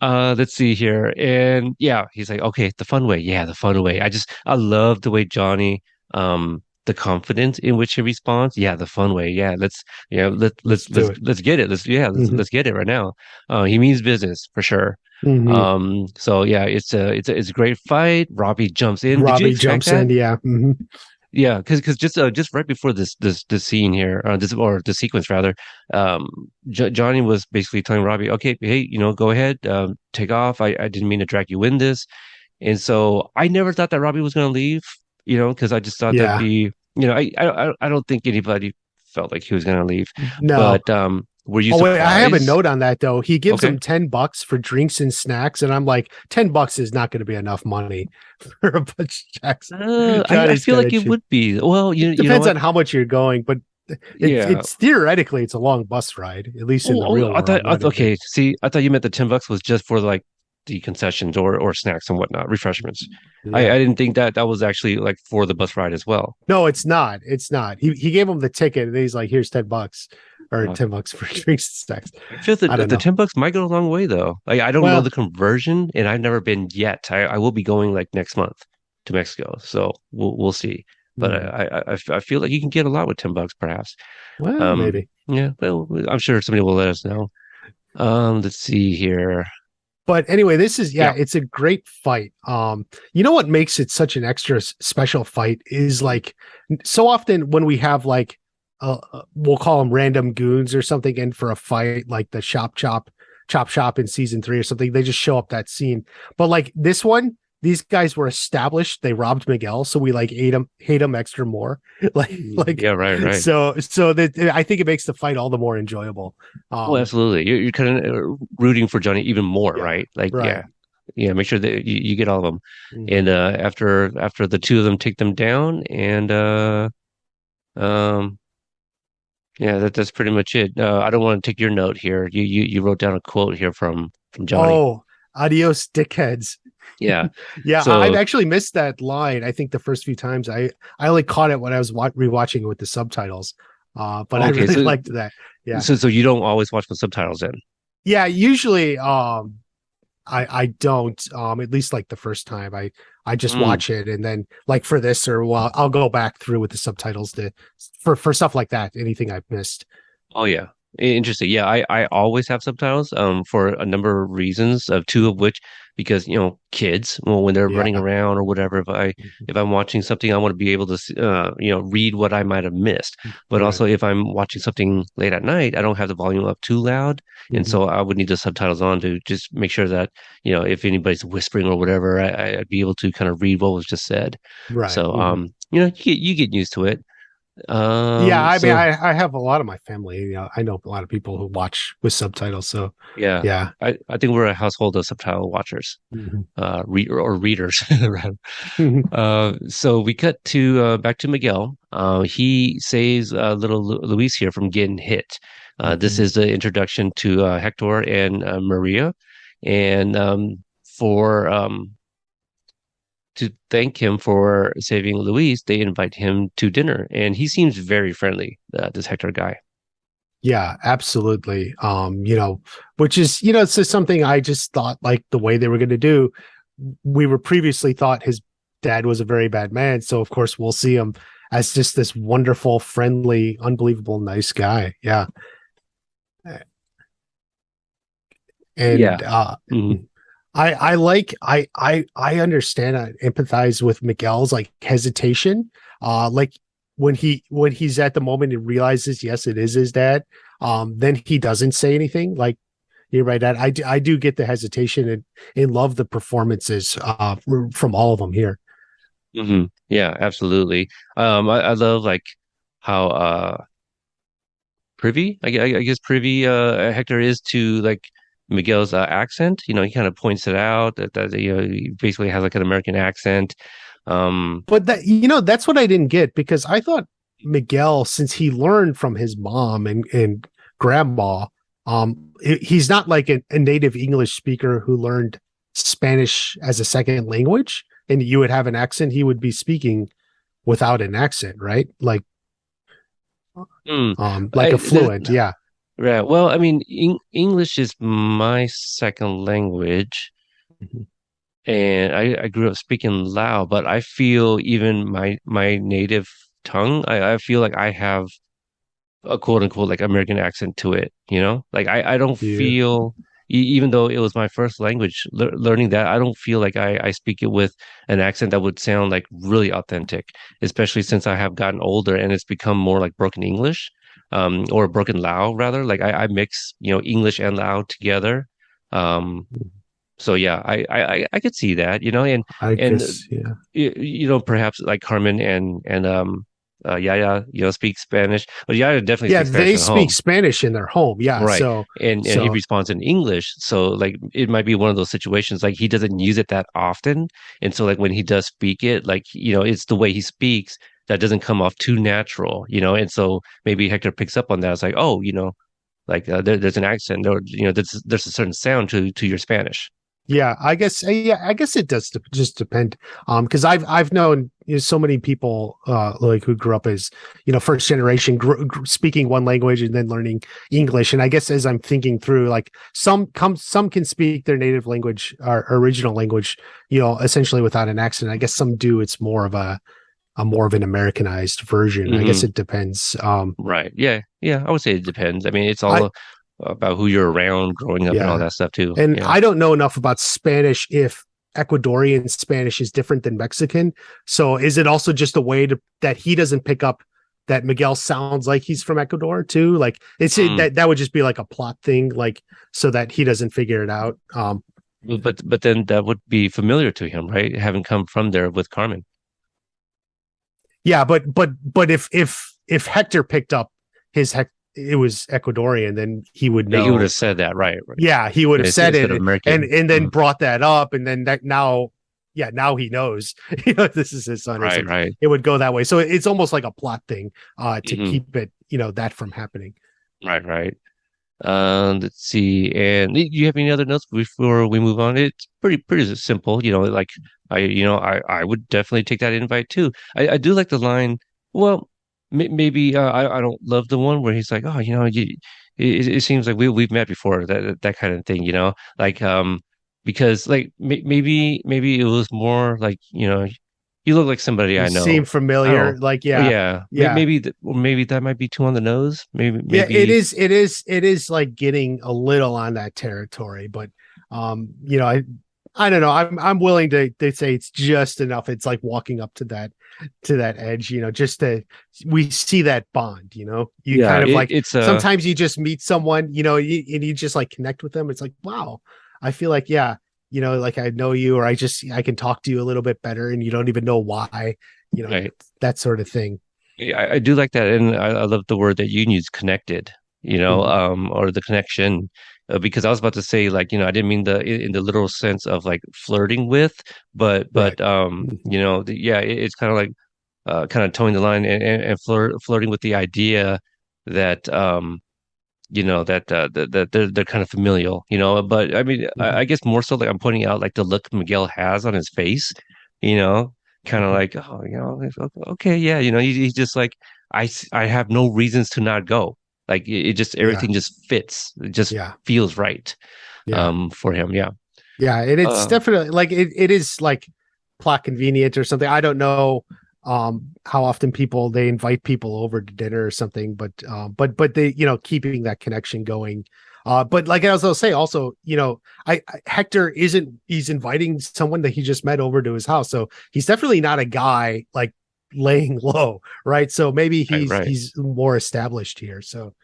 Let's see here. And yeah, he's like, okay, the fun way. Yeah, the fun way. I love the way Johnny, the confidence in which he responds. Yeah, the fun way. Yeah, Let's do it. let's get it. Hmm. Let's get it right now. He means business for sure. Hmm. So yeah, it's a great fight. Robbie jumps in. Did you Robbie expect jumps that? in. Yeah. Hmm. Yeah, because just right before this scene here, the sequence rather, Johnny was basically telling Robbie, okay, hey, go ahead, take off. I didn't mean to drag you in this, and so I never thought that Robbie was going to leave, because I just thought that'd Yeah. be, I don't think anybody felt like he was going to leave, No. but were you Oh wait, I have a surprised? note on that though. He gives Okay. him $10 for drinks and snacks, and I'm like, $10 is not going to be enough money for a bunch of checks. I Johnny's feel got to like it cheap. would be. Well, you know Depends what? on how much you're going, but Yeah. it's theoretically it's a long bus ride, at least in the Oh, real I world, thought, not in the. okay. See, I thought you meant the $10 was just for like the concessions or snacks and whatnot, refreshments. Yeah. I didn't think that was actually like for the bus ride as well. No, it's not. It's not. He gave him the ticket and he's like, here's $10 or Uh, $10 for drinks and snacks. I feel I that don't the know. $10 might go a long way though. Like I don't know Well, the conversion, and I've never been yet. I will be going like next month to Mexico, so we'll see. But hmm, I feel like you can get a lot with $10, perhaps. maybe. Yeah, well, I'm sure somebody will let us know. Let's see here. But anyway, this is yeah, Yeah. it's a great fight. You know what makes it such an extra special fight is like so often when we have like we'll call them random goons or something in for a fight, like the chop shop in season 3 or something, they just show up that scene. But like this one, these guys were established. They robbed Miguel, so we like hate him extra more. like Yeah, right. so that I think it makes the fight all the more enjoyable. Oh, Um, absolutely. You're kind of rooting for Johnny even more, yeah, right? Like, right. yeah, yeah. Make sure that you get all of them. Mhm. And after the two of them take them down, and um, yeah, that's pretty much it. I don't want to take your note here. You wrote down a quote here from Johnny. Oh, adios, dickheads. Yeah. Yeah, I've So actually missed that line. I think the first few times I only caught it when I was rewatching it with the subtitles. But I okay, really liked that. Yeah, so you don't always watch with subtitles then. yeah. Usually, I don't. At least like the first time, I just Mm. watch it, and then like for this or well, I'll go back through with the subtitles to for stuff like that. Anything I've missed. Oh yeah. Interesting. Yeah, I always have subtitles for a number of reasons, of two of which because kids, well, when they're running Yeah. around or whatever, if I'm watching something, I want to be able to read what I might have missed. But Right. also if I'm watching something late at night, I don't have the volume up too loud, and Mhm. so I would need the subtitles on to just make sure that if anybody's whispering or whatever, I'd be able to kind of read what was just said. Right. So Mhm. you get used to it. Yeah, I mean, So I have a lot of my family. I know a lot of people who watch with subtitles. So, yeah, yeah. I think we're a household of subtitle watchers, Mhm. or readers. Rather. Mhm. So we cut to back to Miguel. He saves little Luis here from getting hit. This Mhm. is the introduction to Hector and Maria, and for to thank him for saving Luis, they invite him to dinner, and he seems very friendly. This Hector guy. Yeah, absolutely. Which is, it's just something I just thought like the way they were going to do. We were previously thought his dad was a very bad man. So, of course, we'll see him as just this wonderful, friendly, unbelievable, nice guy. Yeah. Yeah. And Mhm. I understand, I empathize with Miguel's like hesitation. Like when he's at the moment and realizes yes, it is his dad. Then he doesn't say anything. Like you're right. I do get the hesitation and love the performances from all of them here. Yeah, absolutely. I love like how privy, I guess privy Hector is to like Miguel's accent. You know, he kind of points it out that you know he basically has like an American accent. Um, But that that's what I didn't get because I thought Miguel, since he learned from his mom and grandma, he's not like a native English speaker who learned Spanish as a second language, and you would have an accent. He would be speaking without an accent, right? mm, Like a fluent, yeah. right. Well, I mean, English is my second language, Mhm. and I grew up speaking Lao, but I feel even my native tongue, I feel like I have a quote unquote like American accent to it, you know? Like I don't Yeah, feel even though it was my first language, learning that I don't feel like I speak it with an accent that would sound like really authentic, especially since I have gotten older and it's become more like broken English, or broken Lao rather. Like I mix, you know, English and Lao together. Um, so yeah, I could see that, you know, I and guess, yeah. you know, perhaps like Carmen and Yaya, you know, speak Spanish. Well, Yaya definitely Yeah, speaks Spanish they at speak home, Spanish in their home. Yeah, right? so And he so responds in English, so like it might be one of those situations like he doesn't use it that often, and so like when he does speak it, like you know, it's the way he speaks that doesn't come off too natural, you know, and so maybe Hector picks up on that. It's like, oh, you know, like there's an accent, or you know, there's a certain sound to your Spanish. yeah, I guess I guess it does just depend. Because I've known so many people like who grew up as first generation speaking one language and then learning English. And I guess as I'm thinking through, like some can speak their native language or original language, essentially without an accent. I guess some do. It's more of a more of an Americanized version. I guess Hmm. it depends. Right. Yeah. Yeah. I would say it depends. I mean, it's I all about who you're around growing up and all Yeah. that stuff too. And Yeah. I don't know enough about Spanish if Ecuadorian Spanish is different than Mexican. So is it also just a way that he doesn't pick up that Miguel sounds like he's from Ecuador too? Like Mm. that would just be like a plot thing, like so that he doesn't figure it out. But then that would be familiar to him, right? Having come from there with Carmen. Yeah, but if Hector picked up it was Ecuadorian, then he would He would know. have said that, right? Right. Yeah, he would have said Instead of it American. and then Mhm. brought that up, and then that now, yeah, now he knows, this is his son or Right. something. Right. It would go that way. So it's almost like a plot thing, to Hmm. keep it, that from happening. Right. Right. Let's see. And do you have any other notes before we move on? It's pretty simple. You know, like I would definitely take that invite too. I do like the line. Well, maybe I don't love the one where he's like, oh, you know, it seems like we've met before. That kind of thing. You know, like because like maybe it was more like you know you look like somebody You I know. seem I don't familiar, know. like Oh, yeah, yeah, yeah, maybe that might be too on the nose. yeah. It Maybe. is, it is like getting a little on that territory, but I don't know. I'm willing to say it's just enough. It's like walking up to that edge, just to we see that bond, you Yeah, kind of like it's sometimes you just meet someone, and you just like connect with them. It's like, wow, I feel like, yeah, like I know you, or I can talk to you a little bit better and you don't even know why, you know, right. that sort of thing. Yeah, I do like that, and I love the word that you use, connected. You know, Mhm. or the connection, because I was about to say like you know I didn't mean the in the literal sense of like flirting with, Right. but Mhm. you know yeah it's kind of like kind of towing the line and flirting with the idea that you know that they're kind of familial, you know. But I mean, Mhm. I guess more so like I'm pointing out like the look Miguel has on his face, you know, kind of Mhm. like oh, you know, okay, yeah, you know, he's just like I have no reasons to not go. Like it just Yeah. everything just fits. It just Yeah. feels right Yeah. for him. Yeah. Yeah. And it's Uh definitely like it is like plot convenient or something. I don't know. how often people they invite people over to dinner or something, but they, keeping that connection going. But like I was say, also, Hector isn't he's inviting someone that he just met over to his house, so he's definitely not a guy like laying low, right? So maybe Right, right. he's more established here. So,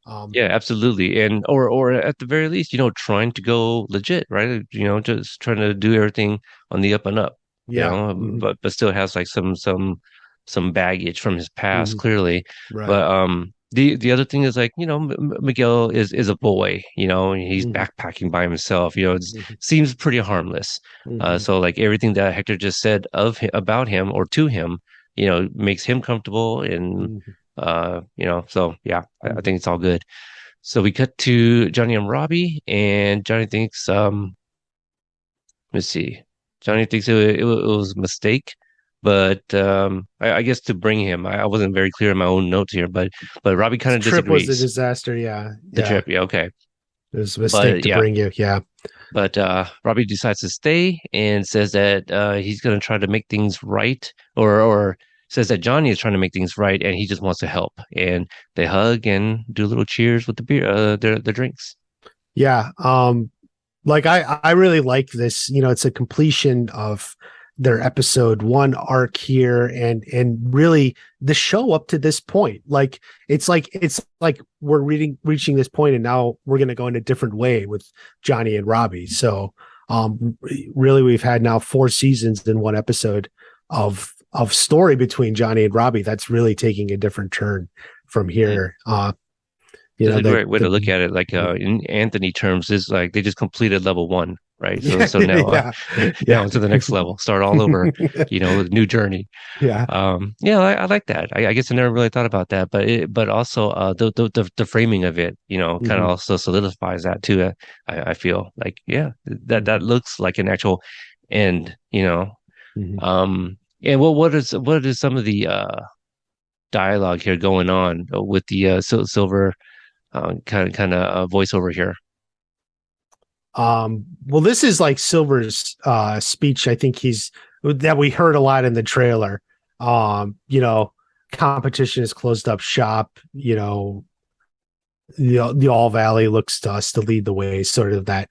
um, Yeah, absolutely. And or at the very least, trying to go legit, right? Just trying to do everything on the up and up, yeah, hmm but still has like some baggage from his past, hmm clearly. right, But the other thing is like, Miguel is a boy, and he's hmm backpacking by himself, it hmm seems pretty harmless. hmm So like everything that Hector just said about him or to him, makes him comfortable and hmm so yeah, I hmm think it's all good. So we cut to Johnny and Robbie, and Johnny thinks, let's see, Johnny thinks it was a mistake, but I guess to bring him, I wasn't very clear in my own notes here, but Robbie kind This of trip was a disagrees. disaster. Yeah, The yeah, trip, yeah, okay, it was a mistake but to yeah, bring you. Yeah. Robbie decides to stay and says that he's going to try to make things right, or says that Johnny is trying to make things right, and he just wants to help, and they hug and do a little cheers with the beer, their drinks. Yeah. Like I really like this. It's a completion of their episode one arc here, and really the show up to this point. Like it's like we're reaching this point, and now we're gonna go in a different way with Johnny and Robbie. So really we've had now 4 seasons in one episode of story between Johnny and Robbie that's really taking a different turn from here. That's a The great way to look at it. Like the in Anthony terms, is like they just completed level one, right? So yeah, so now yeah, now yeah, into the next level, start all over, with new journey. yeah. Yeah, I like that. I guess I never really thought about that, but also the framing of it, kind of hmm also solidifies that too. I feel like yeah, that hmm looks like an actual end. hmm And what is some of the dialogue here going on with the Silver kind of voiceover here. Well, this is like Silver's speech. I think he's that we heard a lot in the trailer. Um, you know, Competition has closed up shop. The All Valley looks to us to lead the way. Sort of that.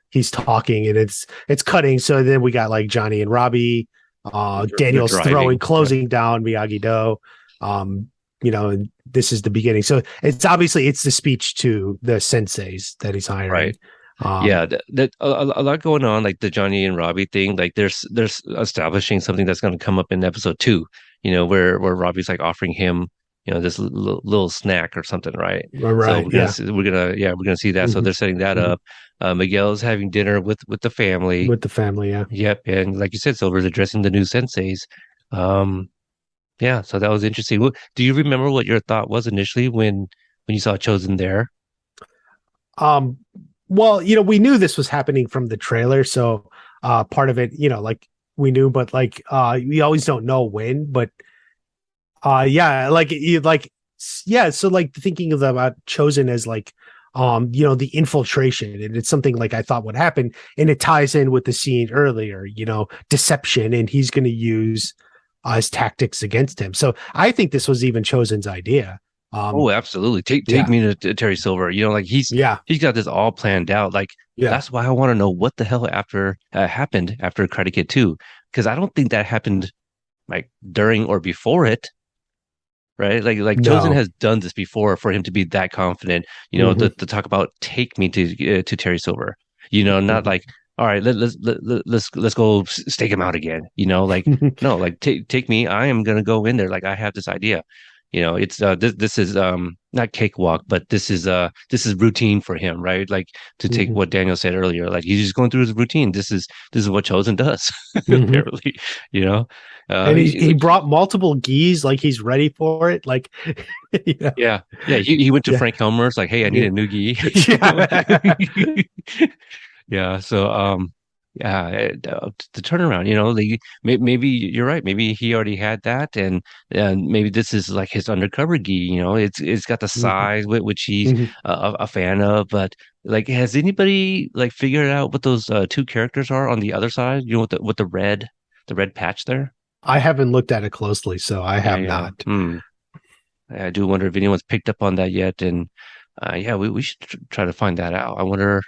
He's talking and it's cutting. So then we got like Johnny and Robbie. They're Daniel's throwing, driving. Yep. closing down Miyagi Do. Um, and this is the beginning. So it's obviously it's the speech to the senseis that he's hiring. Right. Um, Yeah, a lot going on, like the Johnny and Robbie thing. Like there's establishing something that's going to come up in episode two. Where Robbie's like offering him, this little snack or something, right? So right. Yeah. we're gonna see that. So hmm they're setting that hmm up. Miguel's having dinner with the family. With the family. Yeah. Yep, and like you said, Silver's addressing the new senseis. Um, yeah, so that was interesting. Do you remember what your thought was initially when you saw Chosen there? Um, well, we knew this was happening from the trailer, so part of it, like we knew, but like we always don't know when. But yeah, yeah. So like thinking about Chosen as like the infiltration, and it's something like I thought would happen, and it ties in with the scene earlier, deception, and he's going to use his tactics against him. So I think this was even Chosen's idea. Oh, Um, absolutely. Take yeah, me to Terry Silver. Like yeah, he's got this all planned out. Like yeah. that's why I want to know what the hell happened after Karate Kid 2, because I don't think that happened like during or before it, right? Like Chosen No. has done this before for him to be that confident, hmm to talk about take me to Terry Silver. Not hmm like all right, let's go stake him out again. Like no, like take me. I am gonna go in there. Like I have this idea. It's this is not cakewalk, but this is routine for him, right? Like to take hmm what Daniel said earlier, like he's just going through his routine. This is what Chosen does, hmm apparently. You know, And he which brought multiple gis, like he's ready for it. Like, yeah, yeah. He went to yeah, Frank Helmer's like, hey, I need yeah, a new gi. yeah. Yeah, so yeah, the turnaround, like maybe you're right. Maybe he already had that, and maybe this is like his undercover gi. It's got the hmm size which he's hmm a fan of. But like, has anybody like figured out what those two characters are on the other side? With the red patch there? I haven't looked at it closely, so I Yeah, have yeah. not. I do wonder if anyone's picked up on that yet. And yeah, we should try to find that out. I wonder,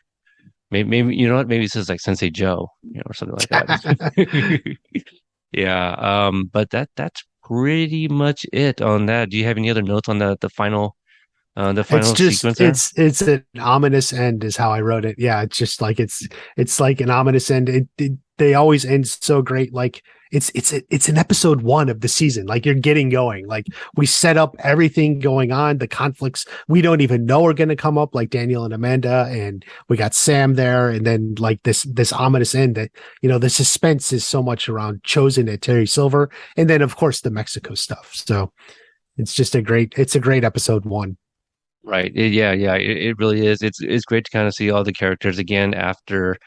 maybe you know what? Maybe this is like Sensei Joe, or something like that. Yeah. But that's pretty much it on that. Do you have any other notes on the It's final just sequence there? it's an ominous end is how I wrote it. Yeah, it's just like it's like an ominous end. They always end so great. Like it's an episode one of the season. Like you're getting going. Like we set up everything going on. The conflicts we don't even know are going to come up. Like Daniel and Amanda, and we got Sam there, and then like this ominous end that the suspense is so much around Chozen and Terry Silver, and then of course the Mexico stuff. So it's a great episode one. Right. Yeah, yeah. It really is. It's great to kind of see all the characters again after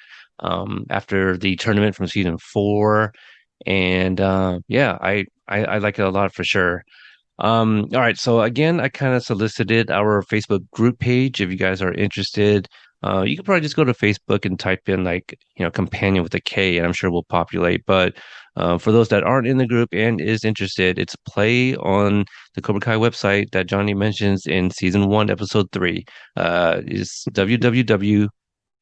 the tournament from season four, and yeah, I like it a lot for sure. All right. So again, I kind of solicited our Facebook group page. If you guys are interested, you can probably just go to Facebook and type in like, companion with a K, and I'm sure we'll populate. But for those that aren't in the group and is interested, it's play on the Cobra Kai website that Johnny mentions in season one, episode three. Is www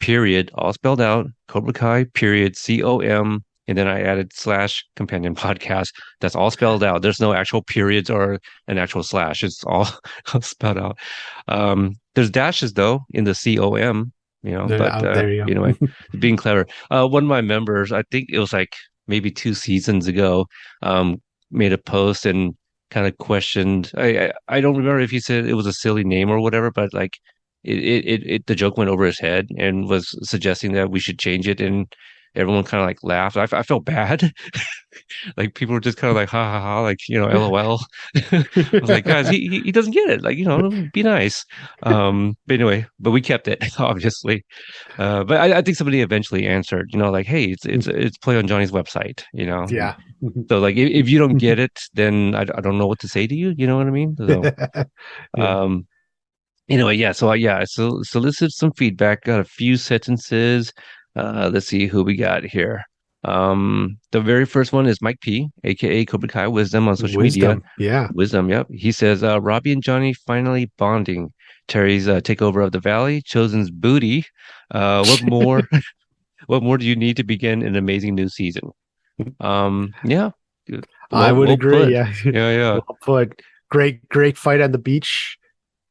period, all spelled out, Cobra Kai period, COM, and then I added slash companion podcast. That's all spelled out. There's no actual periods or an actual slash. It's all spelled out. There's dashes though in the COM, but There you anyway, go. being clever. One of my members, I think it was like maybe 2 seasons ago, made a post and kind of questioned. I don't remember if he said it was a silly name or whatever, but like the joke went over his head and was suggesting that we should change it, and everyone kind of like laughed. I felt bad. Like people were just kind of like ha ha ha, like LOL. I was like, guys, he doesn't get it. Like, be nice. But anyway, but we kept it obviously. But I think somebody eventually answered, like, hey, it's play on Johnny's website, and Yeah. so like if you don't get it, then I don't know what to say to you. You know what I mean? So Yeah. um anyway, yeah. So yeah, I solicited some feedback. Got a few sentences. Let's see who we got here. The very first one is Mike P, aka Cobra Kai Wisdom on social media. Wisdom. Yeah. Wisdom, yep. He says, Robbie and Johnny finally bonding. Terry's takeover of the valley, Chosen's booty. What more? What more do you need to begin an amazing new season? Yeah. I Well, would well agree. put. Yeah. Yeah, yeah, Well put. Great fight on the beach.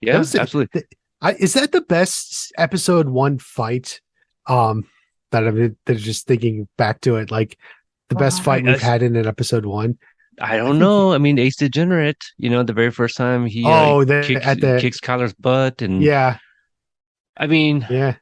That yeah. was Absolutely. is that the best episode one fight? Um, that just thinking back to it, like the best I, fight I, we've had in an episode one. I I don't think. know. I mean, Ace Degenerate, the very first time he Oh, kicks at the kicks Kyler's butt, and yeah I mean, yeah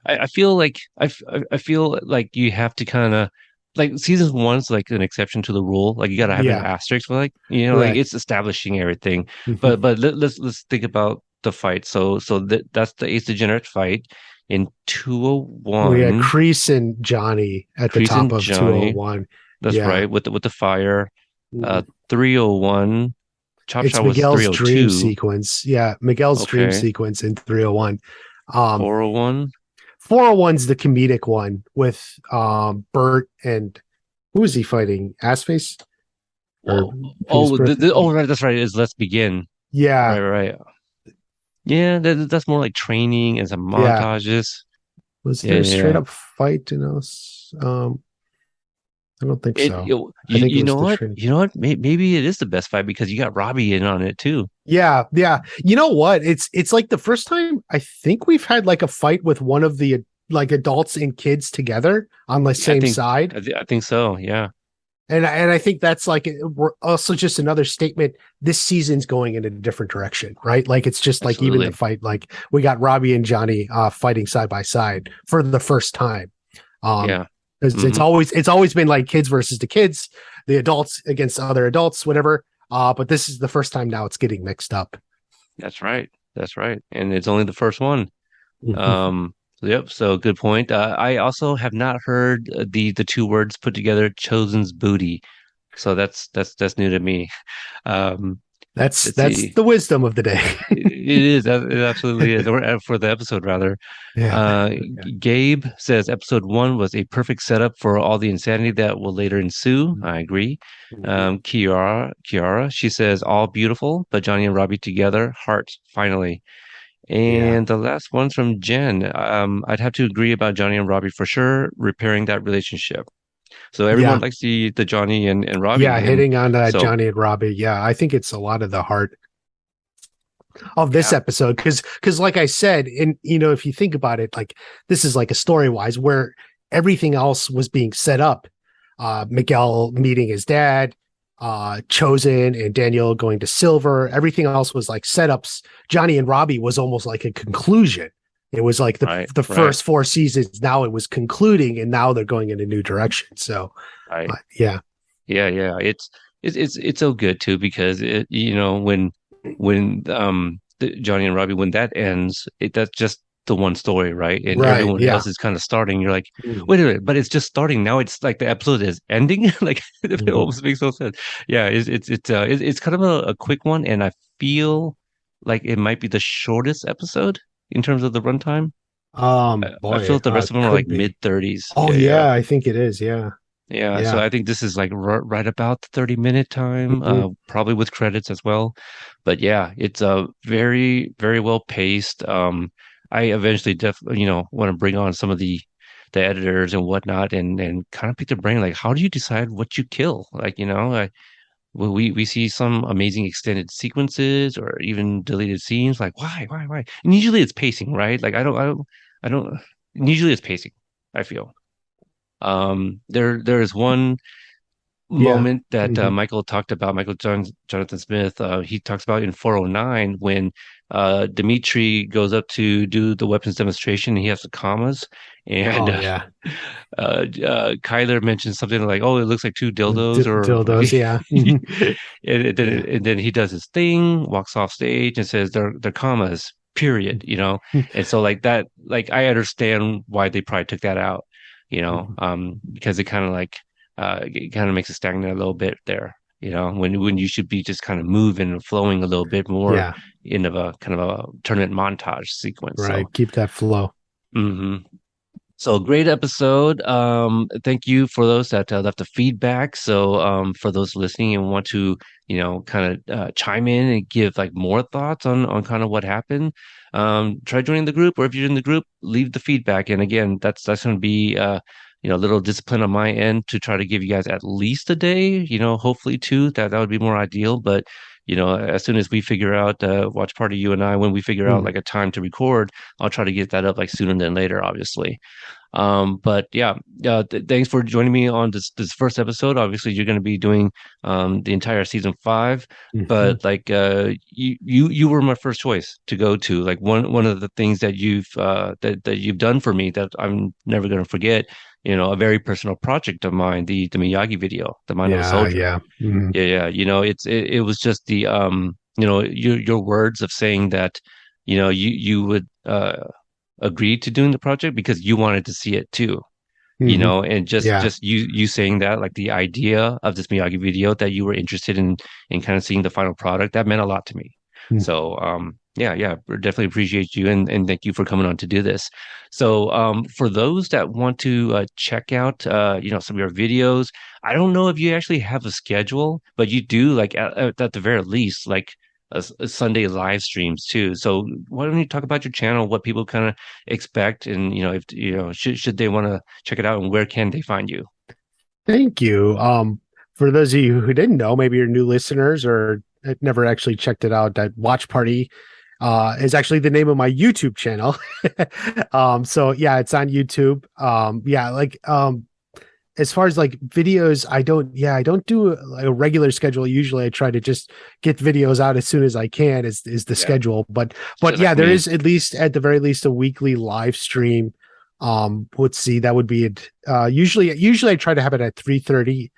I feel like I feel like you have to kind of like season one's like an exception to the rule. Like you got to have an yeah asterisk for like like right. it's establishing everything. Mhm. But let's think about the fight. So that's the Ace Degenerate fight in We had 201. Kreese and Johnny at the Kreese top and of Johnny. 201. That's Yeah. right with the fire. Mhm. 301. Chop It's Shot was Miguel's dream 302. sequence. Yeah, Miguel's dream Okay. sequence in 301. Um 401. 401's the comedic one with Bert and who is he fighting? Assface? Or Oh, whose oh, birthday? right, that's right. Is Let's Begin. Yeah, Right, right. Yeah, that's more like training and some yeah. montages. Was Yeah, there a yeah, straight yeah. up fight in us? I don't think It, so. you, I think it you was know the what? training. You know what? Maybe it is the best fight because you got Robbie in on it too. Yeah, yeah. You know what? It's like the first time I think we've had like a fight with one of the like adults and kids together on the Yeah, same side. I think so. Yeah, And I think that's like we're also just another statement. This season's going in a different direction, right? Like it's just like even the absolutely. fight, like we got Robbie and Johnny fighting side by side for the first time. Um, Yeah. it's Hmm. always been like kids versus the kids, the adults against other adults, whatever. But this is the first time now it's getting mixed up. That's right. That's right. And it's only the first one. Mhm. Um, yep. So good point. I also have not heard the two words put together, Chosen's booty. So that's new to me. Um, Let's That's see. the wisdom of the day. It is. It absolutely is. Or for the episode, rather. Yeah. Uh, Yeah. Gabe says episode one was a perfect setup for all the insanity that will later ensue. I agree. Mhm. Kiara, she says all beautiful, but Johnny and Robbie together, heart, finally. Yeah. And the last one's from Jen. I'd have to agree about Johnny and Robbie for sure, repairing that relationship. So everyone Yeah. likes the Johnny and Robbie, Yeah. and Hitting on so Johnny and Robbie. Yeah. I think it's a lot of the heart of this yeah, episode because like I said, and if you think about it, like this is like a story wise where everything else was being set up. Miguel meeting his dad, Chozen and Daniel going to Silver. Everything else was like setups. Johnny and Robbie was almost like a conclusion. It was like right, the right, first four seasons. Now it was concluding, and now they're going in a new direction. So, right. yeah, Yeah. It's so good too because when Johnny and Robbie when that ends, that's just the one story, right? And right, everyone yeah. else is kind of starting. You're like, Mm-hmm. wait a minute, but it's just starting now. It's like the episode is ending. Like it Mm-hmm. almost makes no sense. Yeah, it's kind of a quick one, and I feel like it might be the shortest episode in terms of the runtime. I feel Boy, like the rest of them are could like be. mid 30s. Oh Yeah. yeah, I think it is. Yeah, Yeah, so yeah. I think this is like right about the 30-minute time, Mm-hmm. probably with credits as well. But yeah, it's very, very well paced. I eventually definitely, want to bring on some of the editors and whatnot and kind of pick their brain, like how do you decide what you kill? Like, we see some amazing extended sequences or even deleted scenes. Like, why? And usually it's pacing, right? Like I don't. Usually it's pacing, I feel. There is one Yeah. moment that Mm-hmm. Michael Jonathan Smith. He talks about in 409 when Dimitri goes up to do the weapons demonstration. He has the commas, and Oh yeah. Kyler mentions something like, "Oh, it looks like two dildos," or Dildos. Yeah. Mhm. Yeah. and then he does his thing, walks off stage, and says, "They're commas." Period. And so like that, like I understand why they probably took that out, because it kind of makes it stagnant a little bit there, when you should be just kind of moving and flowing a little bit more Yeah. in of a kind of a tournament montage sequence. So, Right. Keep that flow. mhm. So great episode. Thank you for those that left the feedback. So for those listening and want to, kind of chime in and give like more thoughts on kind of what happened, try joining the group. Or if you're in the group, leave the feedback. And again, that's going to be a little discipline on my end to try to give you guys at least a day. Hopefully two. That would be more ideal. But as soon as we figure out Watch Party, you and I, when we figure out Mhm. like a time to record, I'll try to get that up like sooner than later, obviously. But yeah, thanks for joining me on this first episode. Obviously, you're going to be doing the entire season five, Mhm. but like you were my first choice to go to. Like one of the things that you've done for me that I'm never going to forget. A very personal project of mine, the Miyagi video, the Mind of a Yeah. Soldier. Yeah. Mhm. Yeah. It was just the your words of saying that you would agreed to doing the project because you wanted to see it too, Mhm. and just Yeah. just you saying that, like the idea of this Miyagi video, that you were interested in kind of seeing the final product, that meant a lot to me. Mhm. So yeah, we definitely appreciate you, and thank you for coming on to do this. So for those that want to check out some of your videos, I don't know if you actually have a schedule, but you do, like at the very least, like a Sunday live streams too. So why don't you talk about your channel, what people kind of expect, and if should they want to check it out, and where can they find you? Thank you. For those of you who didn't know, maybe you're new listeners or had never actually checked it out, that Watch Party is actually the name of my YouTube channel. So yeah, it's on YouTube. Yeah, like as far as like videos, I don't do a regular schedule. Usually I try to just get videos out as soon as I can is the Yeah, schedule. But just yeah, like there me. is at the very least a weekly live stream. Let's see, that would be it. Usually I try to have it at 3:30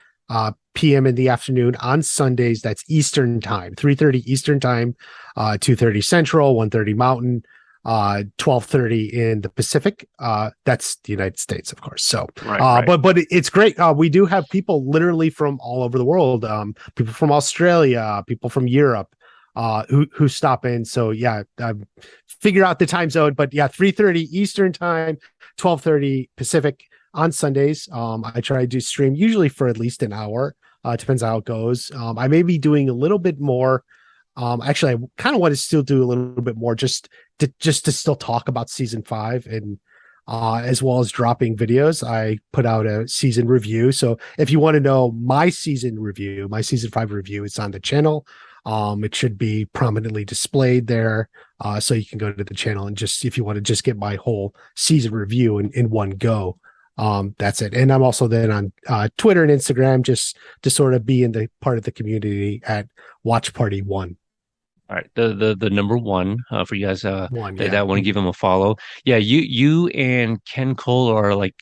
p.m. in the afternoon on Sundays. That's Eastern time, 3:30 Eastern time, 2:30 Central, 1:30 Mountain, 12:30 in the Pacific. That's the United States, of course. So Right. but it's great. We do have people literally from all over the world. People from Australia, people from Europe. who stop in. So yeah, figure out the time zone. But yeah, 3:30 Eastern time, 12:30 Pacific on Sundays. I try to do stream usually for at least an hour. Depends on how it goes. I may be doing a little bit more. Actually, I kind of want to still do a little bit more just to still talk about season 5 and as well as dropping videos. I put out a season review. So if you want to know my season review, my season 5 review, it's on the channel. It should be prominently displayed there. So you can go to the channel and just, if you want to just get my whole season review in one go. That's it. And I'm also then on Twitter and Instagram just to sort of be in the part of the community at WatchParty1. All right, the number one for you guys One, that, yeah. that want to give him a follow. Yeah, you and Ken Cole are like,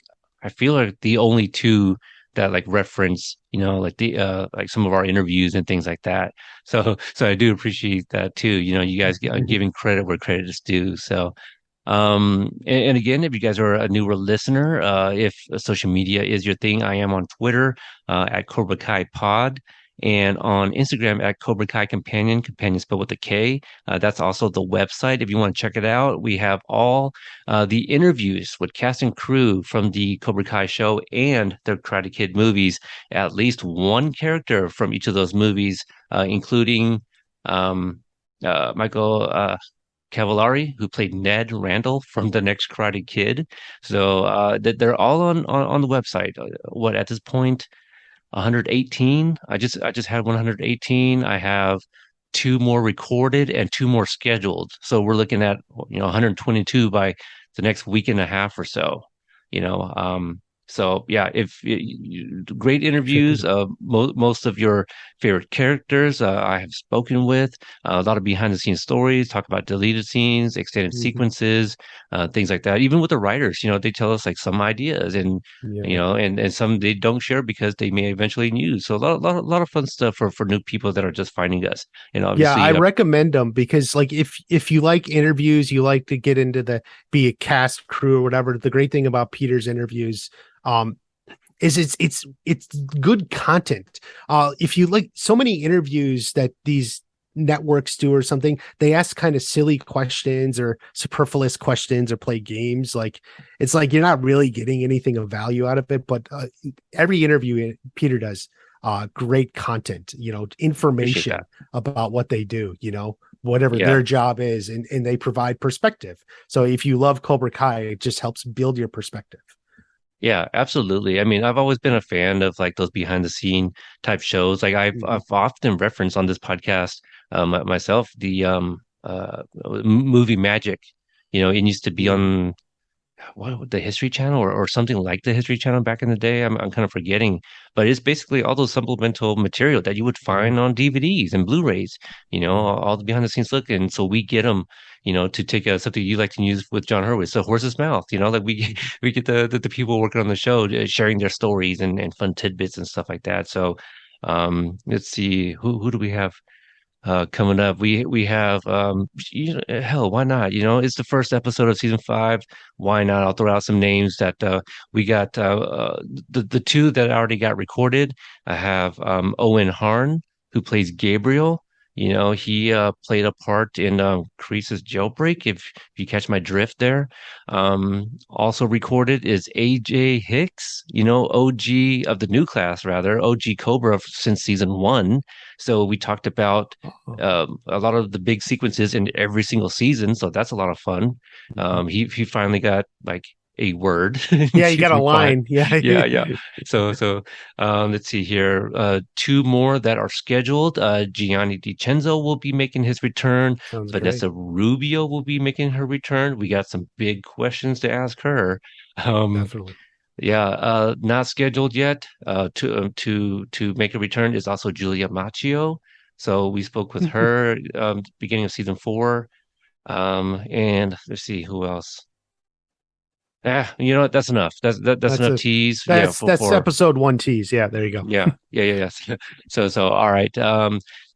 I feel like the only two that like reference, like the like some of our interviews and things like that. So I do appreciate that too. You guys giving credit where credit is due. So and again, if you guys are a newer listener, if social media is your thing, I am on Twitter at Cobra Kai Pod and on Instagram at Cobra Kai Companion spelled with a K. That's also the website if you want to check it out. We have all the interviews with cast and crew from the Cobra Kai show and the Karate Kid movies. At least one character from each of those movies, including Michael Cavallari, who played Ned Randall from The Next Karate Kid. So they're all on the website. What at this point? 118. I just had 118. I have two more recorded and two more scheduled. So we're looking at 122 by the next week and a half or so. You know, so yeah, if great interviews, most of your favorite characters I have spoken with, a lot of behind the scenes stories, talk about deleted scenes, extended Mhm. sequences, things like that. Even with the writers, they tell us like some ideas and Yeah. and some they don't share because they may eventually use. So a lot of fun stuff for new people that are just finding us. And Yeah, I obviously, recommend them because like if you like interviews, you like to get into the be a cast crew or whatever. The great thing about Peter's interviews um is it's good content. If you like so many interviews that these networks do or something, they ask kind of silly questions or superfluous questions or play games. Like it's like you're not really getting anything of value out of it. But every interview Peter does, great content, appreciate information that. about what they do, whatever Yeah. their job is, and they provide perspective. So if you love Cobra Kai, it just helps build your perspective. Yeah, absolutely. I mean, I've always been a fan of like those behind the scene type shows. Like I've Mhm. often referenced on this podcast myself the movie Magic. It used to be Mhm. on what the History Channel or something like the History Channel back in the day. I'm kind of forgetting, but it's basically all those supplemental material that you would Yeah. find on DVDs and Blu-rays. Yeah. All the behind the scenes look, and so we get them. To take something you like to use with John Hurwitz, so horse's mouth. Like we get the people working on the show sharing their stories and fun tidbits and stuff like that. So, let's see who do we have coming up. We have hell, why not? It's the first episode of season 5. Why not? I'll throw out some names that we got the two that already got recorded. I have Owen Harn, who plays Gabriel. He played a part in Crease's Jailbreak, if you catch my drift there. Also recorded is AJ Hicks, OG of the new class, rather, OG Cobra since season 1. So we talked about Oh. a lot of the big sequences in every single season, so that's a lot of fun. Mhm. He finally got like a word in Yeah, you got a season 5. line. Yeah. Yeah, yeah. So let's see here. Two more that are scheduled. Gianni DiCenzo will be making his return. Sounds great. Vanessa Rubio will be making her return. We got some big questions to ask her. Um, Definitely. yeah, not scheduled yet. To make a return is also Julia Macchio. So we spoke with her beginning of season 4. And let's see who else. You know what? That's enough. That's That's enough a tease. Yeah, that's for episode one tease. Yeah, there you go. yeah. So all right.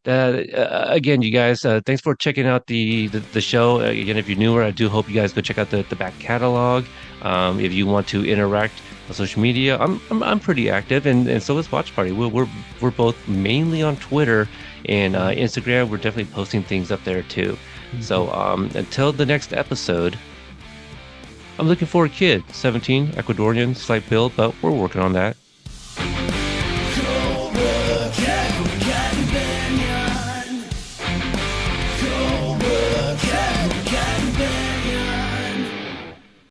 Again, you guys, thanks for checking out the show. Again, if you're newer, I do hope you guys go check out the back catalog. If you want to interact on social media, I'm pretty active, and so is Watch Party. We're both mainly on Twitter And Instagram, we're definitely posting things up there too. So until the next episode, I'm looking for a kid, 17, Ecuadorian, slight build, but we're working on that.